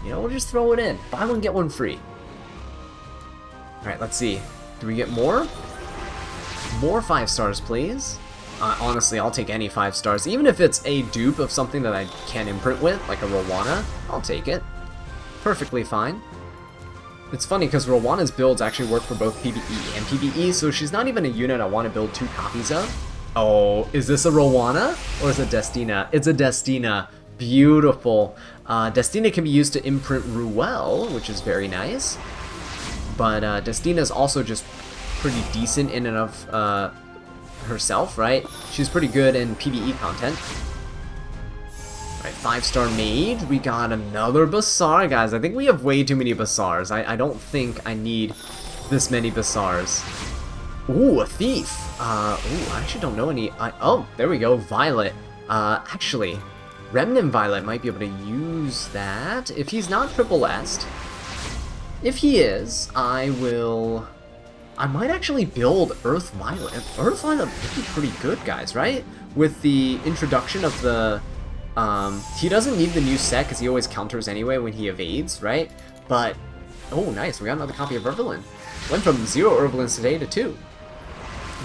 You know, we'll just throw it in. Buy one, get one free. Alright, let's see. Do we get more? More 5-stars, please. Honestly, I'll take any 5-stars. Even if it's a dupe of something that I can imprint with, like a Rowana, I'll take it. Perfectly fine. It's funny because Rowana's builds actually work for both PvE and PvE, so she's not even a unit I want to build 2 copies of. Oh, is this a Rowana? Or is it Destina? It's a Destina. Beautiful. Destina can be used to imprint Ruel, which is very nice. But Destina is also just pretty decent in and of herself, right? She's pretty good in PvE content. Alright, 5-star Mage. We got another Bazaar, guys. I think we have way too many Bazaars. I don't think I need this many Bazaars. Ooh, a Thief. Ooh, I actually don't know any. Oh, there we go. Violet. Actually, Remnant Violet might be able to use that if he's not triple S'd. If he is, I might actually build Earth Violet. Earth Violet would be pretty good, guys, right? With the introduction of the... he doesn't need the new set because he always counters anyway when he evades, right? But, oh nice, we got another copy of Irvelin. Went from 0 Irvelins today to 2.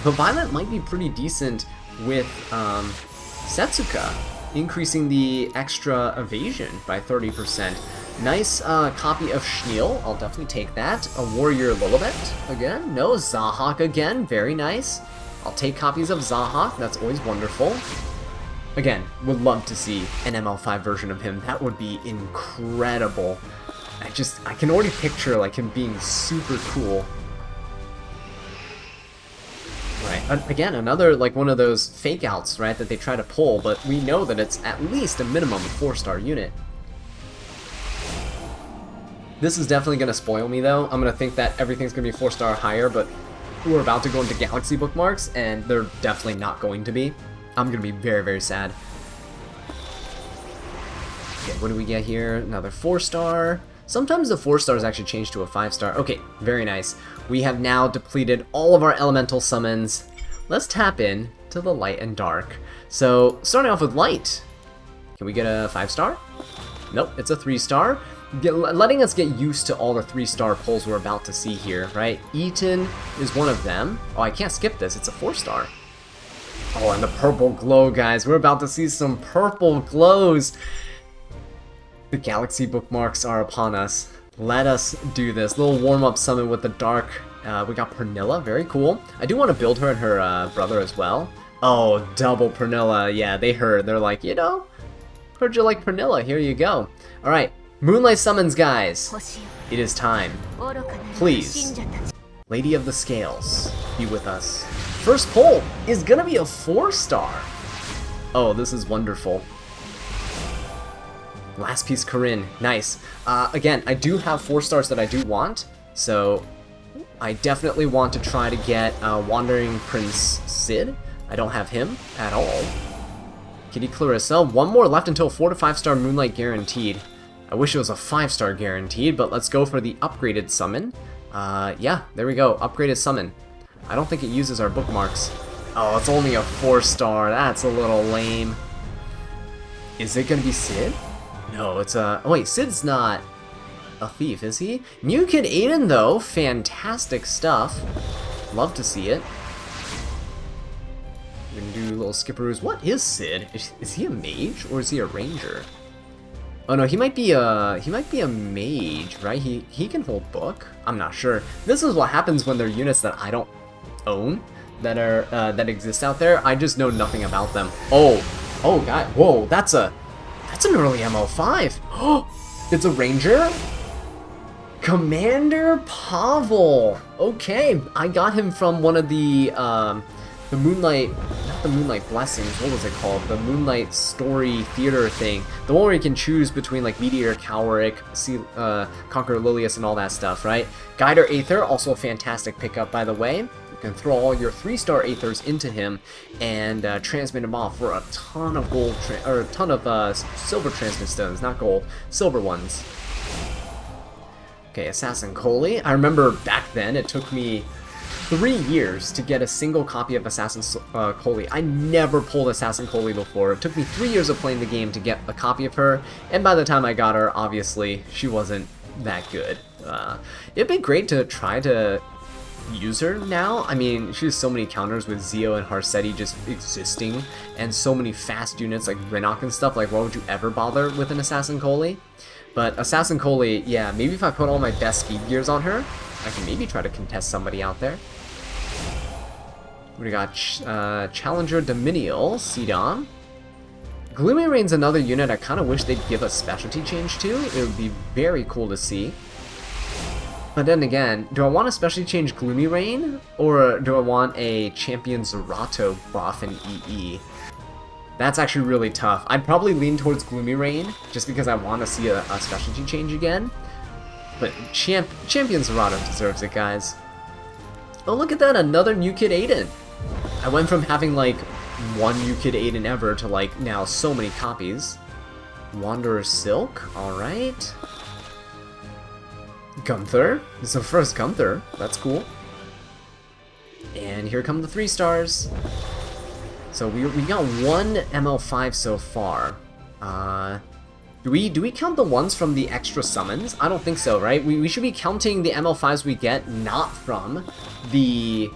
But Violet might be pretty decent with Setsuka, increasing the extra evasion by 30%. Nice copy of Schneel, I'll definitely take that. A Warrior Lilibet again, no, Zahak again, very nice. I'll take copies of Zahak, that's always wonderful. Again, would love to see an ML5 version of him. That would be incredible. I can already picture like him being super cool. Right, again, another like one of those fake outs, right, that they try to pull, but we know that it's at least a minimum 4-star unit. This is definitely going to spoil me though. I'm going to think that everything's going to be 4-star higher, but we're about to go into Galaxy bookmarks, and they're definitely not going to be. I'm going to be very, very sad. Okay, what do we get here? Another 4-star. Sometimes the 4-stars actually change to a 5-star. Okay, very nice. We have now depleted all of our elemental summons. Let's tap in to the light and dark. So, starting off with light. Can we get a 5-star? Nope, it's a 3-star. Letting us get used to all the 3-star pulls we're about to see here, right? Eaton is one of them. Oh, I can't skip this. It's a 4-star. Oh, and the purple glow, guys. We're about to see some purple glows. The Galaxy bookmarks are upon us. Let us do this. Little warm-up summon with the dark. We got Pernilla. Very cool. I do want to build her and her brother as well. Oh, double Pernilla. Yeah, they heard. They're like, you know, heard you like Pernilla. Here you go. All right. Moonlight summons, guys. It is time. Please, Lady of the Scales, be with us. First pull is gonna be a 4-star. Oh, this is wonderful. Last piece, Corinne. Nice. Again, I do have 4-stars that I do want, so I definitely want to try to get Wandering Prince Sid. I don't have him at all. Kitty Clarissa. One more left until 4 to 5-star Moonlight guaranteed. I wish it was a 5-star guaranteed, but let's go for the upgraded summon. Yeah, there we go. Upgraded summon. I don't think it uses our bookmarks. Oh, it's only a 4-star. That's a little lame. Is it gonna be Sid? No, it's a... Oh wait, Sid's not a thief, is he? New Kid Aiden, though. Fantastic stuff. Love to see it. We're gonna do little skipperoos. What is Sid? Is he a mage or is he a ranger? Oh no, he might be a mage, right? He can hold book. I'm not sure. This is what happens when they're units that I don't own, that are that exist out there. I just know nothing about them. Oh god, whoa, that's an early ML5. Oh, it's a ranger. Commander Pavel. Okay, I got him from one of the Moonlight, not the Moonlight Blessings, what was it called? The Moonlight Story Theater thing. The one where you can choose between like Meteor, Cowric, Conqueror Lilius, and all that stuff, right? Guider Aether, also a fantastic pickup, by the way. You can throw all your 3-star Aethers into him and transmit him off for a ton of gold, or a ton of silver transmit stones, not gold, silver ones. Okay, Assassin Coley. I remember back then it took me 3 years to get a single copy of Assassin Coley. I never pulled Assassin Coley before. It took me 3 years of playing the game to get a copy of her, and by the time I got her, obviously, she wasn't that good. It'd be great to try to use her now. I mean, she has so many counters with Zio and Harsetti just existing, and so many fast units like Renok and stuff. Like, why would you ever bother with an Assassin Coley? But Assassin Coley, yeah, maybe if I put all my best speed gears on her, I can maybe try to contest somebody out there. We got Challenger Dominial, Sidon. Gloomy Rain's another unit I kind of wish they'd give a specialty change to. It would be very cool to see. But then again, do I want a specialty change Gloomy Rain? Or do I want a Champion Zerato buff in EE? That's actually really tough. I'd probably lean towards Gloomy Rain, just because I want to see a specialty change again. But Champion Zerato deserves it, guys. Oh, look at that, another New Kid Aiden. I went from having like one New Kid Aiden ever to like now so many copies. Wanderer Silk, alright. Gunther, it's the first Gunther, that's cool. And here come the 3-stars. So we got one ML5 so far. Do we count the ones from the extra summons? I don't think so, right? We should be counting the ML5s we get not from the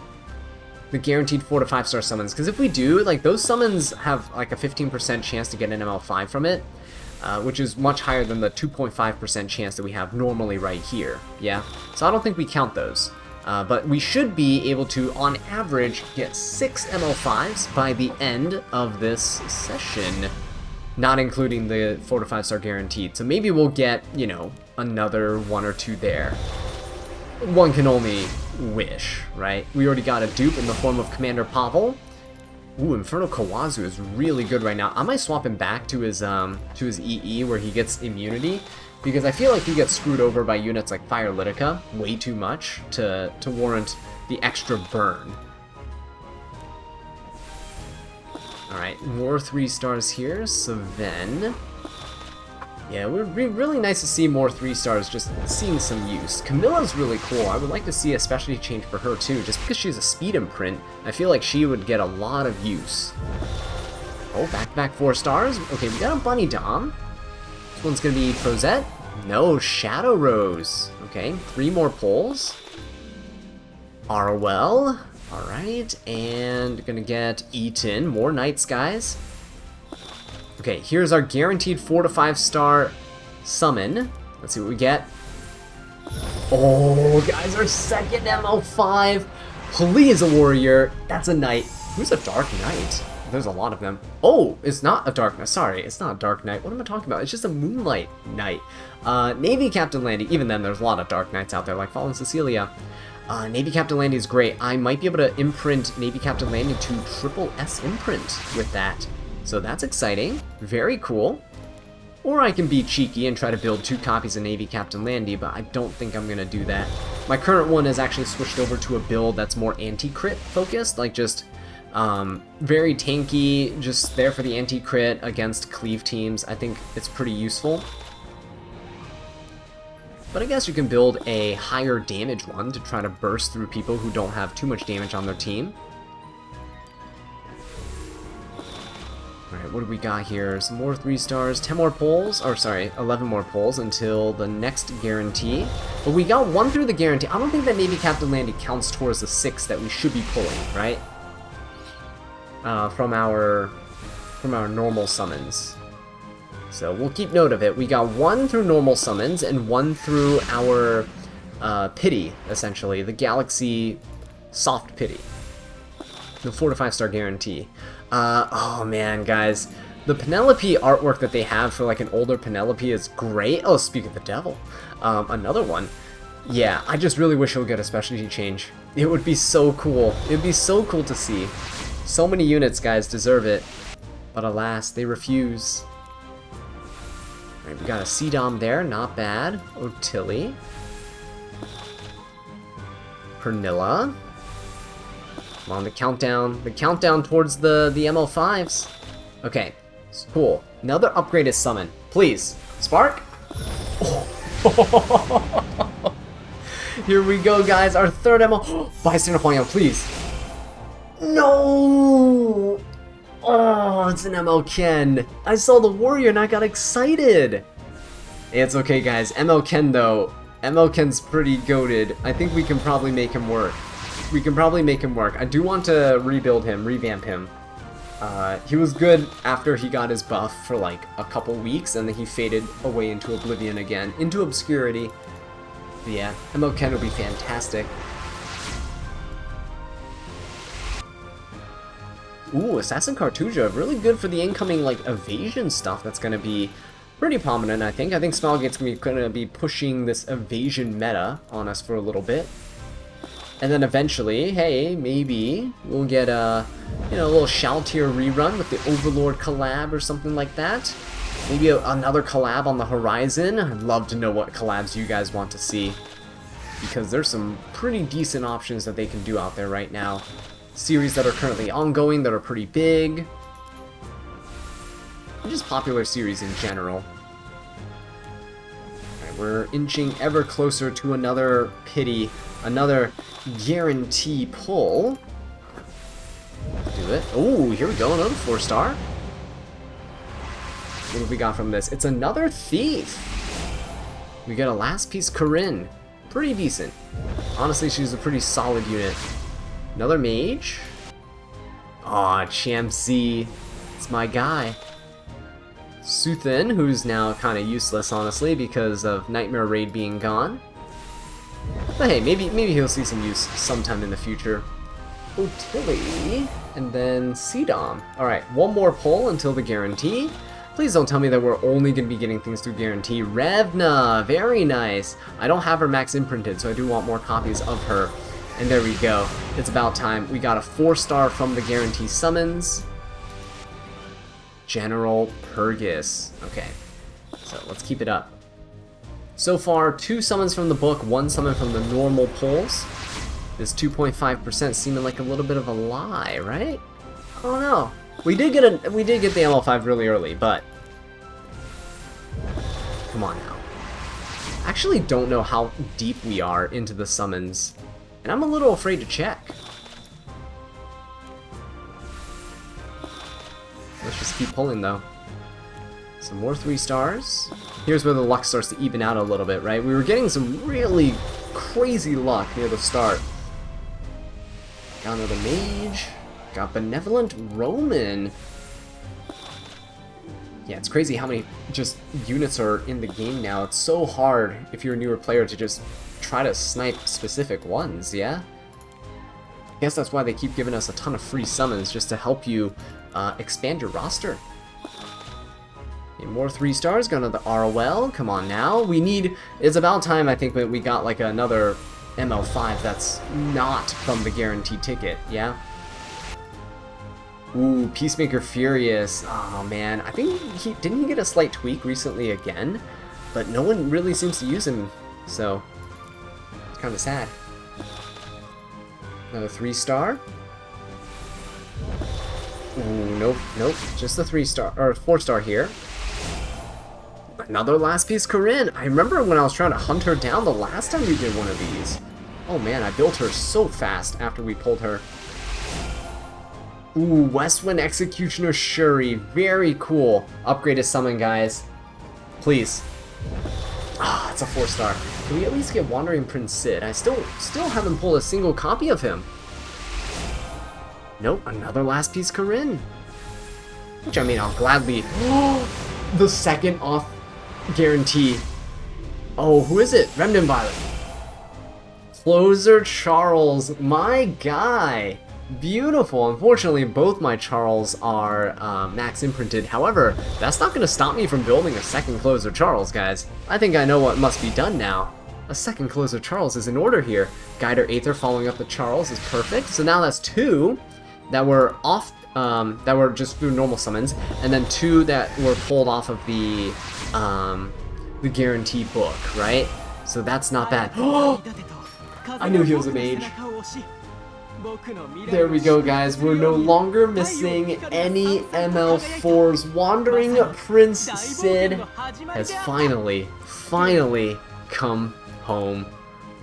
guaranteed 4 to 5-star summons. Because if we do, like, those summons have like a 15% chance to get an ML5 from it, which is much higher than the 2.5% chance that we have normally right here. Yeah, so I don't think we count those. But we should be able to, on average, get 6 ML5s by the end of this session. Not including the 4 to 5 star guaranteed. So maybe we'll get, you know, another 1 or 2 there. One can only wish, right? We already got a dupe in the form of Commander Pavel. Ooh, Inferno Kawazu is really good right now. I might swap him back to his EE where he gets immunity, because I feel like he gets screwed over by units like Fire Litica way too much to warrant the extra burn. Alright, more 3 stars here, so then... yeah, it would be really nice to see more 3 stars just seeing some use. Camilla's really cool. I would like to see a specialty change for her too, just because she's a speed imprint. I feel like she would get a lot of use. Oh, back 4 stars. Okay, we got a Bunny Dom. This one's gonna be Frozette. No, Shadow Rose. Okay, 3 more pulls. Arwell. Alright, and gonna get Eaton. More Night Skies. Okay, here's our guaranteed 4 to 5 star summon. Let's see what we get. Oh, guys, our second ML5. Please, a warrior. That's a knight. Who's a Dark Knight? There's a lot of them. Oh, it's not a Dark Knight. Sorry, it's not a Dark Knight. What am I talking about? It's just a Moonlight Knight. Navy Captain Landy. Even then, there's a lot of Dark Knights out there, like Fallen Cecilia. Navy Captain Landy is great. I might be able to imprint Navy Captain Landy to triple S imprint with that. So that's exciting. Very cool. Or I can be cheeky and try to build 2 copies of Navy Captain Landy, but I don't think I'm going to do that. My current one is actually switched over to a build that's more anti-crit focused, like just very tanky, just there for the anti-crit against cleave teams. I think it's pretty useful. But I guess you can build a higher damage one to try to burst through people who don't have too much damage on their team. Alright, what do we got here? Some more 3 stars, 10 more pulls, or sorry, 11 more pulls until the next guarantee. But we got 1 through the guarantee. I don't think that Navy Captain Landy counts towards the 6 that we should be pulling, right? From our normal summons. So we'll keep note of it. We got 1 through normal summons and 1 through our pity, essentially. The Galaxy soft pity. The 4 to 5 star guarantee. Oh man, guys. The Penelope artwork that they have for like an older Penelope is great. Oh, speak of the devil. Another one. Yeah, I just really wish it would get a specialty change. It would be so cool. It'd be so cool to see. So many units, guys, deserve it. But alas, they refuse. Alright, we got a C-Dom there, not bad. Otilli. Pernilla. Come on, the countdown towards the ML5s. Okay, cool. Another upgraded summon. Please, Spark? Oh. Here we go, guys, our 3rd ML. Bystander Huang, please. No! Oh, it's an ML Ken. I saw the warrior and I got excited. It's okay, guys. ML Ken, though. ML Ken's pretty goated. I think we can probably make him work. I do want to rebuild him, revamp him. He was good after he got his buff for like a couple weeks, and then he faded away into oblivion again, into obscurity. But yeah, ML Ken will be fantastic. Ooh, Assassin Cartuja, really good for the incoming like evasion stuff that's gonna be pretty prominent, I think. I think Smilegate's gonna be pushing this evasion meta on us for a little bit. And then eventually, hey, maybe we'll get a, you know, a little Shaltier rerun with the Overlord collab or something like that. Maybe another collab on the horizon. I'd love to know what collabs you guys want to see, because there's some pretty decent options that they can do out there right now. Series that are currently ongoing that are pretty big. And just popular series in general. Alright, we're inching ever closer to another pity. Another guarantee pull. Do it. Oh, here we go. Another 4 star. What have we got from this? It's another thief. We got a last piece Corinne. Pretty decent. Honestly, she's a pretty solid unit. Another mage. Aw, Champsy. It's my guy. Suthin, who's now kind of useless, honestly, because of Nightmare Raid being gone. But hey, maybe he'll see some use sometime in the future. Otilli, and then Cdom. Alright, one more pull until the guarantee. Please don't tell me that we're only going to be getting things through guarantee. Revna, very nice. I don't have her max imprinted, so I do want more copies of her. And there we go. It's about time. We got a 4-star from the guarantee summons. General Purgus. Okay, so let's keep it up. So far, 2 summons from the book, 1 summon from the normal pulls. This 2.5% seeming like a little bit of a lie, right? I don't know. We did get the ML5 really early, but come on now. I actually don't know how deep we are into the summons, and I'm a little afraid to check. Let's just keep pulling though. Some more 3 stars. Here's where the luck starts to even out a little bit, right? We were getting some really crazy luck near the start. Got another mage. Got Benevolent Roman. Yeah, it's crazy how many just units are in the game now. It's so hard if you're a newer player to just try to snipe specific ones, yeah? I guess that's why they keep giving us a ton of free summons, just to help you expand your roster. Okay, more 3 stars, got another ROL, come on now. We need, it's about time I think that we got like another ML5 that's not from the guaranteed ticket, yeah? Ooh, Peacemaker Furious. Oh man, I think didn't he get a slight tweak recently again? But no one really seems to use him, so it's kind of sad. Another 3-star. Ooh, nope, just the 3-star or 4-star here. Another last piece Corinne. I remember when I was trying to hunt her down the last time we did one of these. Oh man, I built her so fast after we pulled her. Ooh, Westwind Executioner Shuri. Very cool. Upgraded summon, guys. Please. Ah, it's a 4-star. Can we at least get Wandering Prince Sid? I still haven't pulled a single copy of him. Nope, another last piece Corinne. Which, I mean, I'll gladly... the second off guarantee. Oh, who is it? Remnant Violet. Closer Charles, my guy. Beautiful. Unfortunately, both my Charles are max imprinted. However, that's not going to stop me from building a second Closer Charles, guys. I think I know what must be done now. A second Closer Charles is in order here. Guider Aether following up the Charles is perfect. So now that's 2 that were off, that were just through normal summons, and then 2 that were pulled off of the guarantee book, right? So that's not bad. Oh, I knew he was a mage. There we go, guys. We're no longer missing any ML4s. Wandering Prince Sid has finally come home.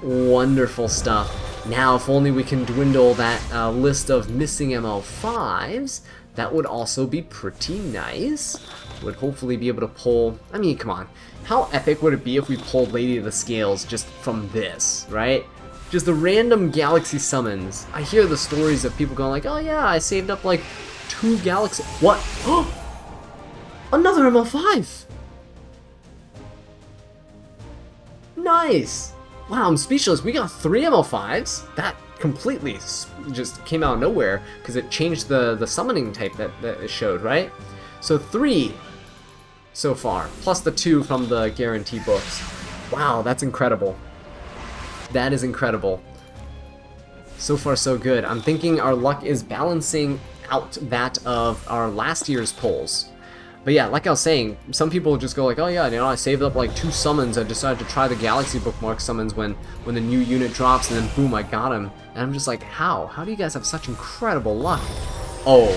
Wonderful stuff. Now, if only we can dwindle that list of missing ML5s, that would also be pretty nice. Would hopefully be able to pull... I mean, come on. How epic would it be if we pulled Lady of the Scales just from this, right? Just the random galaxy summons. I hear the stories of people going like, oh yeah, I saved up like 2 galaxy... What? Another ML5! Nice! Wow, I'm speechless. We got 3 ML5s? That completely just came out of nowhere because it changed the summoning type that it showed, right? So 3 so far, plus the 2 from the guarantee books. Wow, that's incredible. That is incredible. So far, so good. I'm thinking our luck is balancing out that of our last year's pulls. But yeah, like I was saying, some people just go like, oh yeah, you know, I saved up like 2 summons. I decided to try the Galaxy Bookmark summons when the new unit drops, and then boom, I got him. And I'm just like, how? How do you guys have such incredible luck? Oh,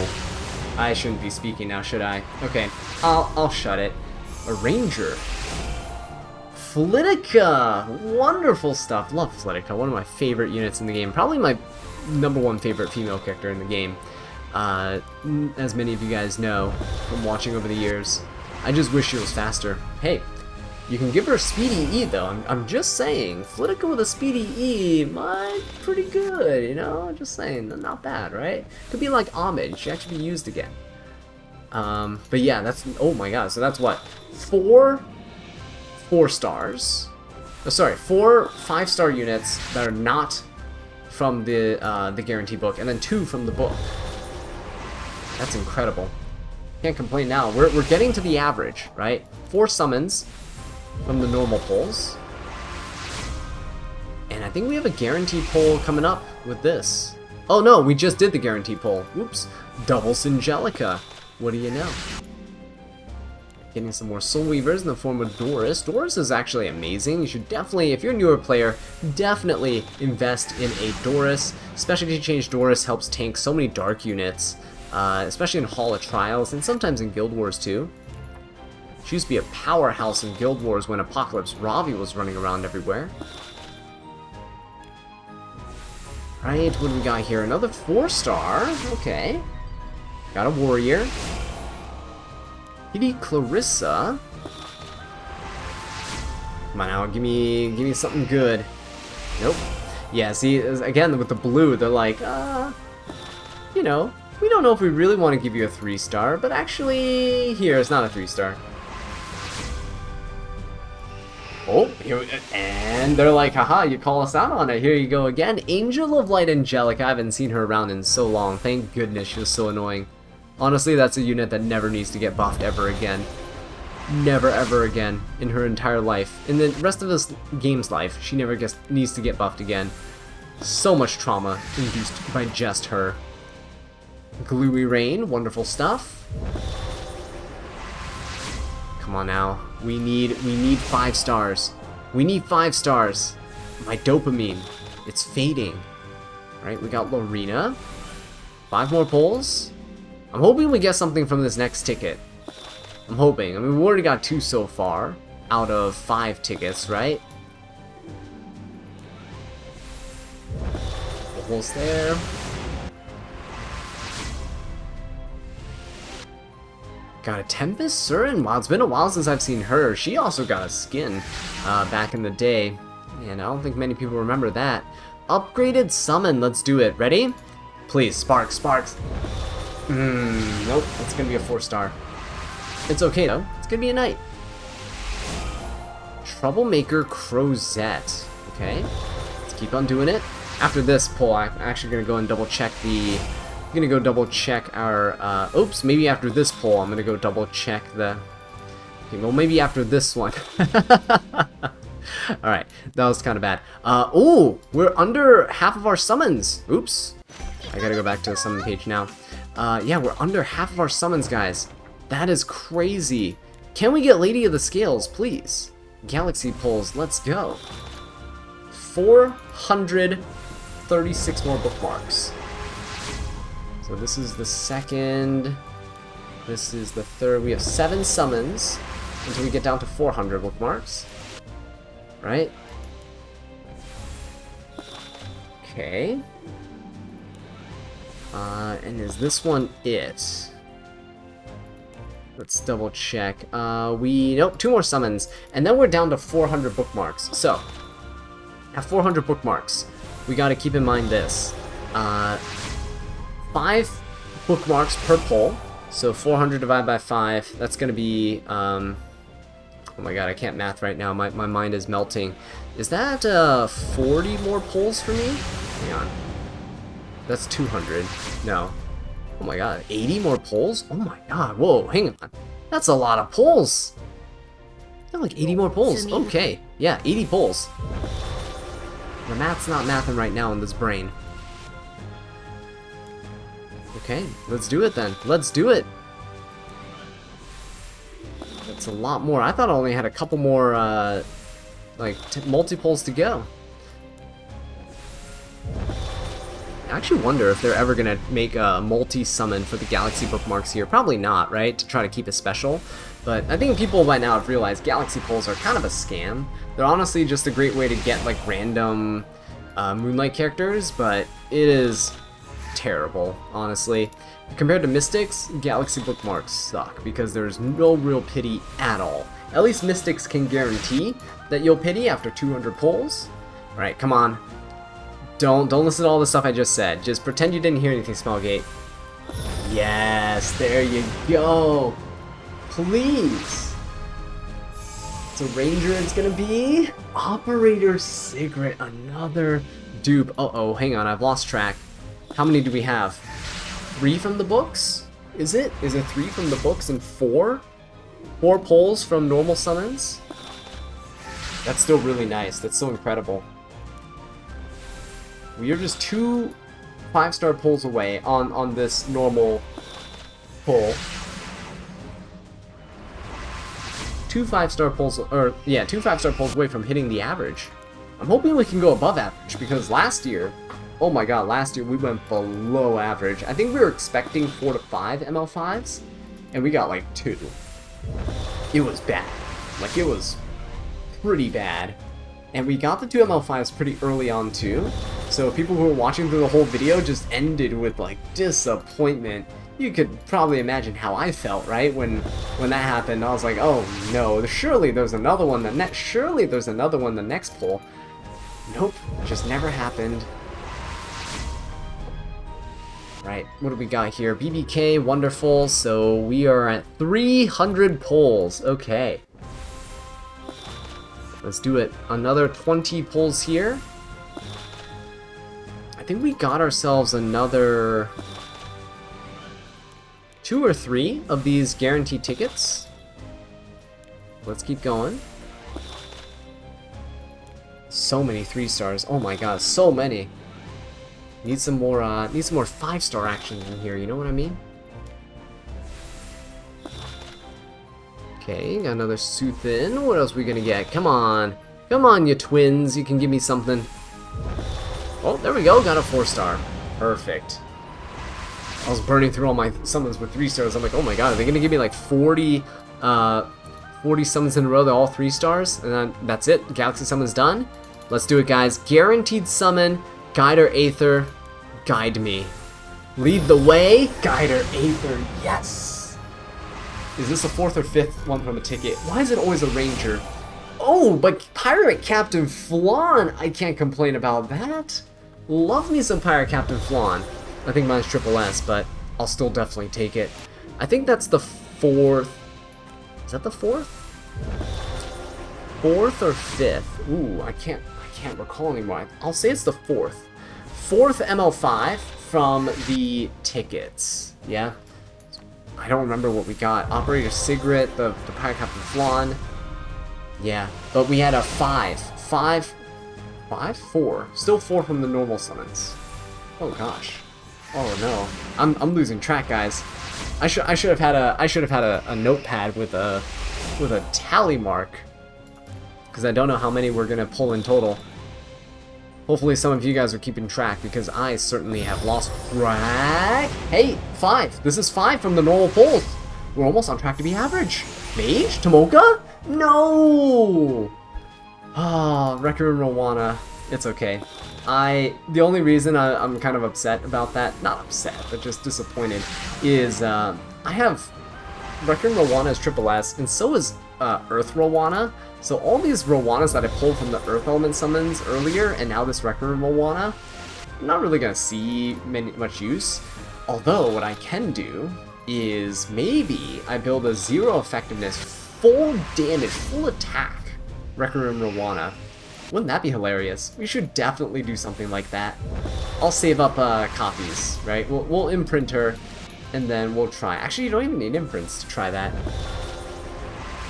I shouldn't be speaking now, should I? Okay, I'll shut it. A Ranger. Flitica! Wonderful stuff. Love Flitica, one of my favorite units in the game. Probably my #1 favorite female character in the game. As many of you guys know from watching over the years. I just wish she was faster. Hey, you can give her a Speedy E though. I'm just saying, Flitica with a Speedy E might be pretty good, you know? Just saying, not bad, right? Could be like Ahmed, she actually be used again. But yeah, that's, oh my god, so that's what? 4 stars, Oh, sorry, 4 5-star units that are not from the guarantee book, and then 2 from the book. That's incredible. Can't complain now. We're getting to the average, right? 4 summons from the normal pulls. And I think we have a guarantee pull coming up with this. Oh no, we just did the guarantee pull. Oops. Double Syngelica. What do you know? Getting some more Soul Weavers in the form of Doris. Doris is actually amazing. You should definitely, if you're a newer player, definitely invest in a Doris. Specialty change Doris helps tank so many dark units, especially in Hall of Trials and sometimes in Guild Wars too. She used to be a powerhouse in Guild Wars when Apocalypse Ravi was running around everywhere. Right, what do we got here? Another 4-star. Okay. Got a warrior. Kitty Clarissa. Come on now, give me something good. Nope. Yeah, see, again, with the blue, they're like, you know, we don't know if we really want to give you a 3-star, but actually, here, it's not a 3-star. Oh, here, and they're like, haha, you call us out on it. Here you go again. Angel of Light Angelic. I haven't seen her around in so long. Thank goodness, she was so annoying. Honestly, that's a unit that never needs to get buffed ever again. Never ever again in her entire life. In the rest of this game's life, she never needs to get buffed again. So much trauma induced by just her. Gluey Rain, wonderful stuff. Come on now. We need 5 stars. We need 5 stars. My dopamine. It's fading. Alright, we got Lorena. 5 more pulls. I'm hoping we get something from this next ticket. I'm hoping. I mean, we've already got 2 so far out of 5 tickets, right? Almost there. Got a Tempest Surin. Wow, it's been a while since I've seen her. She also got a skin back in the day. And I don't think many people remember that. Upgraded Summon. Let's do it. Ready? Please, Sparks, Sparks. Nope, it's gonna be a 4-star. It's okay though. It's gonna be a knight. Troublemaker Crozette. Okay, let's keep on doing it. After this pull, I'm actually gonna go and double check the. I'm gonna go double check our. Oops, maybe after this pull, I'm gonna go double check the. Okay, well maybe after this one. All right, that was kind of bad. Oh, we're under half of our summons. Oops, I gotta go back to the summon page now. Yeah, we're under half of our summons, guys. That is crazy. Can we get Lady of the Scales, please? Galaxy pulls, let's go. 436 more bookmarks. So this is the second. This is the third. We have 7 summons until we get down to 400 bookmarks. Right? Okay. And is this one it? Let's double check. Nope, 2 more summons, and then we're down to 400 bookmarks. So, at 400 bookmarks, we gotta keep in mind this. 5 bookmarks per pull, so 400 divided by 5, that's gonna be, oh my god, I can't math right now, my mind is melting. Is that, 40 more pulls for me? Hang on. That's 200. No. Oh my god, 80 more pulls? Oh my god, whoa, hang on. That's a lot of pulls. That's like 80 more pulls. Okay, yeah, 80 pulls. The math's not mathing right now in this brain. Okay, let's do it then. Let's do it. That's a lot more. I thought I only had a couple more, like, multi-pulls to go. I actually wonder if they're ever going to make a multi-summon for the Galaxy bookmarks here. Probably not, right? To try to keep it special. But I think people by now have realized Galaxy pulls are kind of a scam. They're honestly just a great way to get like random Moonlight characters, but it is terrible, honestly. Compared to Mystics, Galaxy bookmarks suck because there's no real pity at all. At least Mystics can guarantee that you'll pity after 200 pulls. Alright, come on. Don't listen to all the stuff I just said. Just pretend you didn't hear anything, Smellgate. Yes, there you go. Please. So Ranger is gonna be Operator Sigrid, another dupe. Uh-oh, hang on, I've lost track. How many do we have? 3 from the books? Is it? Is it 3 from the books and 4? 4 pulls from normal summons? That's still really nice. That's so incredible. We are just 2 5-star pulls away on this normal pull. 2 5-star pulls, or yeah, 2 5-star pulls away from hitting the average. I'm hoping we can go above average because last year, oh my god, last year we went below average. I think we were expecting 4 to 5 ML5s, and we got like 2. It was bad. Like, it was pretty bad. And we got the 2 ML5s pretty early on too, so people who were watching through the whole video just ended with like disappointment. You could probably imagine how I felt, right? When that happened, I was like, oh no, surely there's another one surely there's another one the next pull. Nope, it just never happened. Right, what do we got here? BBK, wonderful, so we are at 300 pulls, okay. Let's do it. Another 20 pulls here. I think we got ourselves another 2 or 3 of these guaranteed tickets. Let's keep going. So many 3-stars. Oh my god, so many. Need some more 5-star action in here, you know what I mean? Okay, got another Soothin. What else are we gonna get? Come on. Come on, you twins. You can give me something. Oh, there we go. Got a 4-star. Perfect. I was burning through all my summons with 3-stars. I'm like, oh my god, are they gonna give me like 40 summons in a row? They're all 3-stars? And then that's it. Galaxy Summon's done. Let's do it, guys. Guaranteed summon. Guide or Aether. Guide me. Lead the way. Guide or Aether. Yes! Is this a 4th or 5th one from a ticket? Why is it always a Ranger? Oh, but Pirate Captain Flan! I can't complain about that. Love me some Pirate Captain Flan. I think mine's triple S, but I'll still definitely take it. I think that's the 4th. Is that the 4th? 4th or 5th? Ooh, I can't recall anymore. I'll say it's the 4th. 4th ML5 from the tickets. Yeah? I don't remember what we got. Operator Sigrid, the Pirate Captain Flan. Yeah, but we had a 4. Still 4 from the normal summons. Oh gosh. Oh no. I'm losing track, guys. I should have had a notepad with a tally mark, because I don't know how many we're gonna pull in total. Hopefully some of you guys are keeping track, because I certainly have lost track. Hey, 5. This is 5 from the normal pulls. We're almost on track to be average. Mage? Tomoka? No! Ah, Wrecker and Rowana. It's okay. The only reason I'm kind of upset about that, not upset, but just disappointed, is I have Wrecker and Rowana as triple S, and so is Earth Rowana. So all these Rowanas that I pulled from the Earth Element summons earlier, and now this Wrecker and Rowana, I'm not really gonna see much use. Although what I can do is maybe I build a 0 effectiveness, full damage, full attack Wrecker and Rowana. Wouldn't that be hilarious? We should definitely do something like that. I'll save up copies, right? We'll imprint her, and then we'll try. Actually, you don't even need imprints to try that.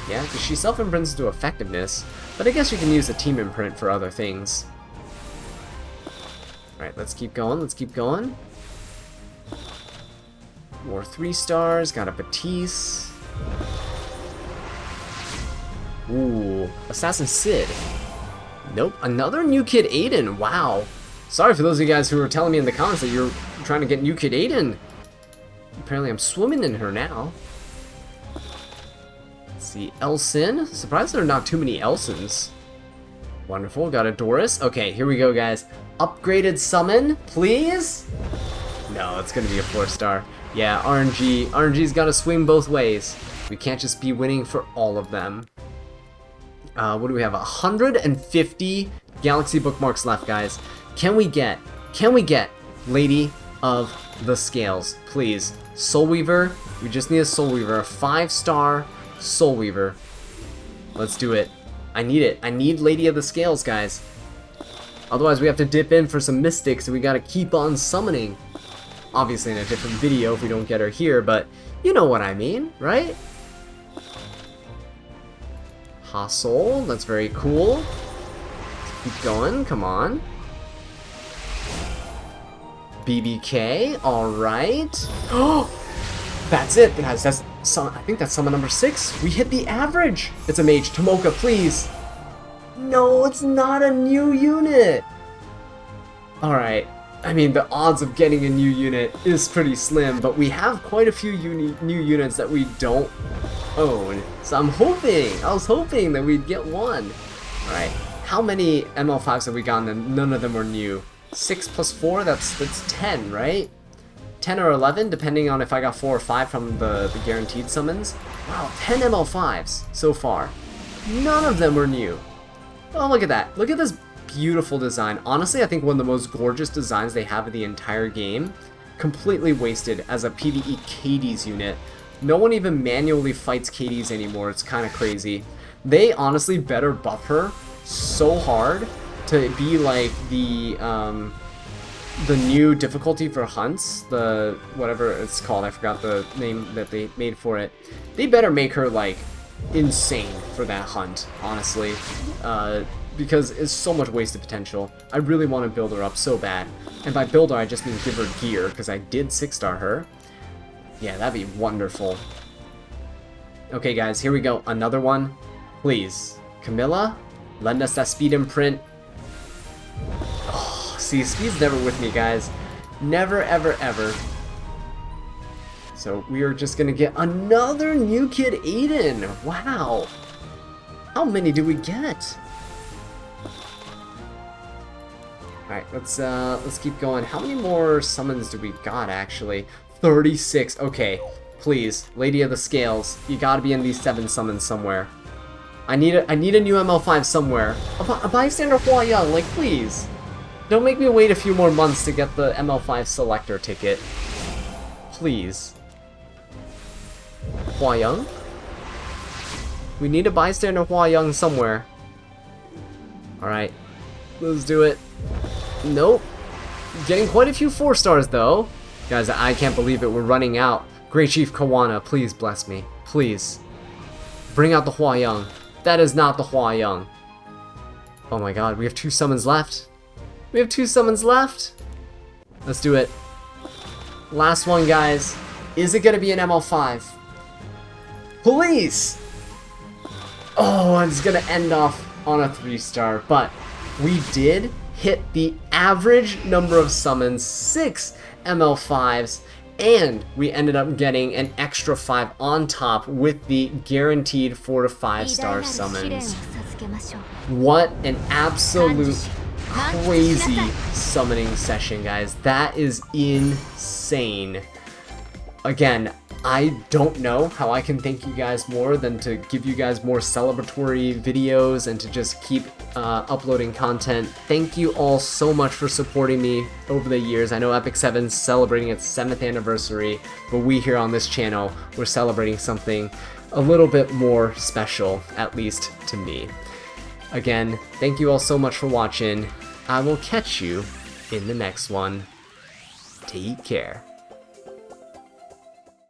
Yeah, because she self-imprints to effectiveness, but I guess you can use a team imprint for other things. Alright, let's keep going, let's keep going. More 3-stars, got a Batiste. Ooh, Assassin Sid. Nope, another New Kid Aiden, wow. Sorry for those of you guys who were telling me in the comments that you're trying to get New Kid Aiden. Apparently I'm swimming in her now. Let's see, Elsin. Surprised there are not too many Elsins. Wonderful, got a Doris. Okay, here we go, guys. Upgraded summon, please? No, it's gonna be a 4-star. Yeah, RNG's gotta swing both ways. We can't just be winning for all of them. What do we have? 150 Galaxy bookmarks left, guys. Can we get Lady of the Scales, please? Soul Weaver. We just need a Soul Weaver. A 5-star Soul Weaver. Let's do it. I need it. I need Lady of the Scales, guys. Otherwise, we have to dip in for some mystics, and we gotta keep on summoning. Obviously in a different video if we don't get her here, but you know what I mean, right? Hustle, that's very cool. Let's keep going, come on. BBK, alright. Oh, that's it, guys. That's I think that's summon number 6. We hit the average. It's a mage. Tomoka, please. No, it's not a new unit. Alright. I mean, the odds of getting a new unit is pretty slim, but we have quite a few new units that we don't own. So I was hoping that we'd get one. Alright, how many ML5s have we gotten and none of them were new? 6 plus 4, that's 10, right? 10 or 11, depending on if I got 4 or 5 from the guaranteed summons. Wow, 10 ML5s so far. None of them were new. Oh, look at that. Look at this beautiful design. Honestly, I think one of the most gorgeous designs they have in the entire game. Completely wasted as a PvE Katie's unit. No one even manually fights Katie's anymore. It's kind of crazy. They honestly better buff her so hard to be like the new difficulty for hunts, the whatever it's called, I forgot the name that they made for it. They better make her like insane for that hunt, honestly, because it's so much wasted potential. I really want to build her up so bad, and by build her I just mean give her gear, because I did 6-star her. Yeah, that'd be wonderful. Okay guys, here we go, another one. Please, Camilla, lend us that speed imprint. Oh, see, speed's never with me, guys. Never, ever, ever. So we are just gonna get another new kid Aiden. Wow. How many do we get? Alright, let's keep going. How many more summons do we got actually? 36. Okay, please, Lady of the Scales, you gotta be in these 7 summons somewhere. I need a new ML5 somewhere. A bystander Hua Young, like please. Don't make me wait a few more months to get the ML5 selector ticket. Please. Hua Young? We need a bystander Hua Young somewhere. Alright. Let's do it. Nope. Getting quite a few 4-stars though. Guys, I can't believe it. We're running out. Great Chief Kawana, please bless me. Please. Bring out the Hua Young. That is not the Hua Young. Oh my god, we have 2 summons left. We have 2 summons left. Let's do it. Last one, guys. Is it gonna be an ML5? Please! Oh, it's gonna end off on a 3-star, but we did hit the average number of summons, 6 ML5s, and we ended up getting an extra 5 on top with the guaranteed 4 to 5-star summons. What an absolute crazy summoning session, guys. That is insane. Again, I don't know how I can thank you guys more than to give you guys more celebratory videos and to just keep uploading content. Thank you all so much for supporting me over the years. I know Epic 7's celebrating its 7th anniversary, but we here on this channel, we're celebrating something a little bit more special, at least to me. Again, thank you all so much for watching. I will catch you in the next one. Take care.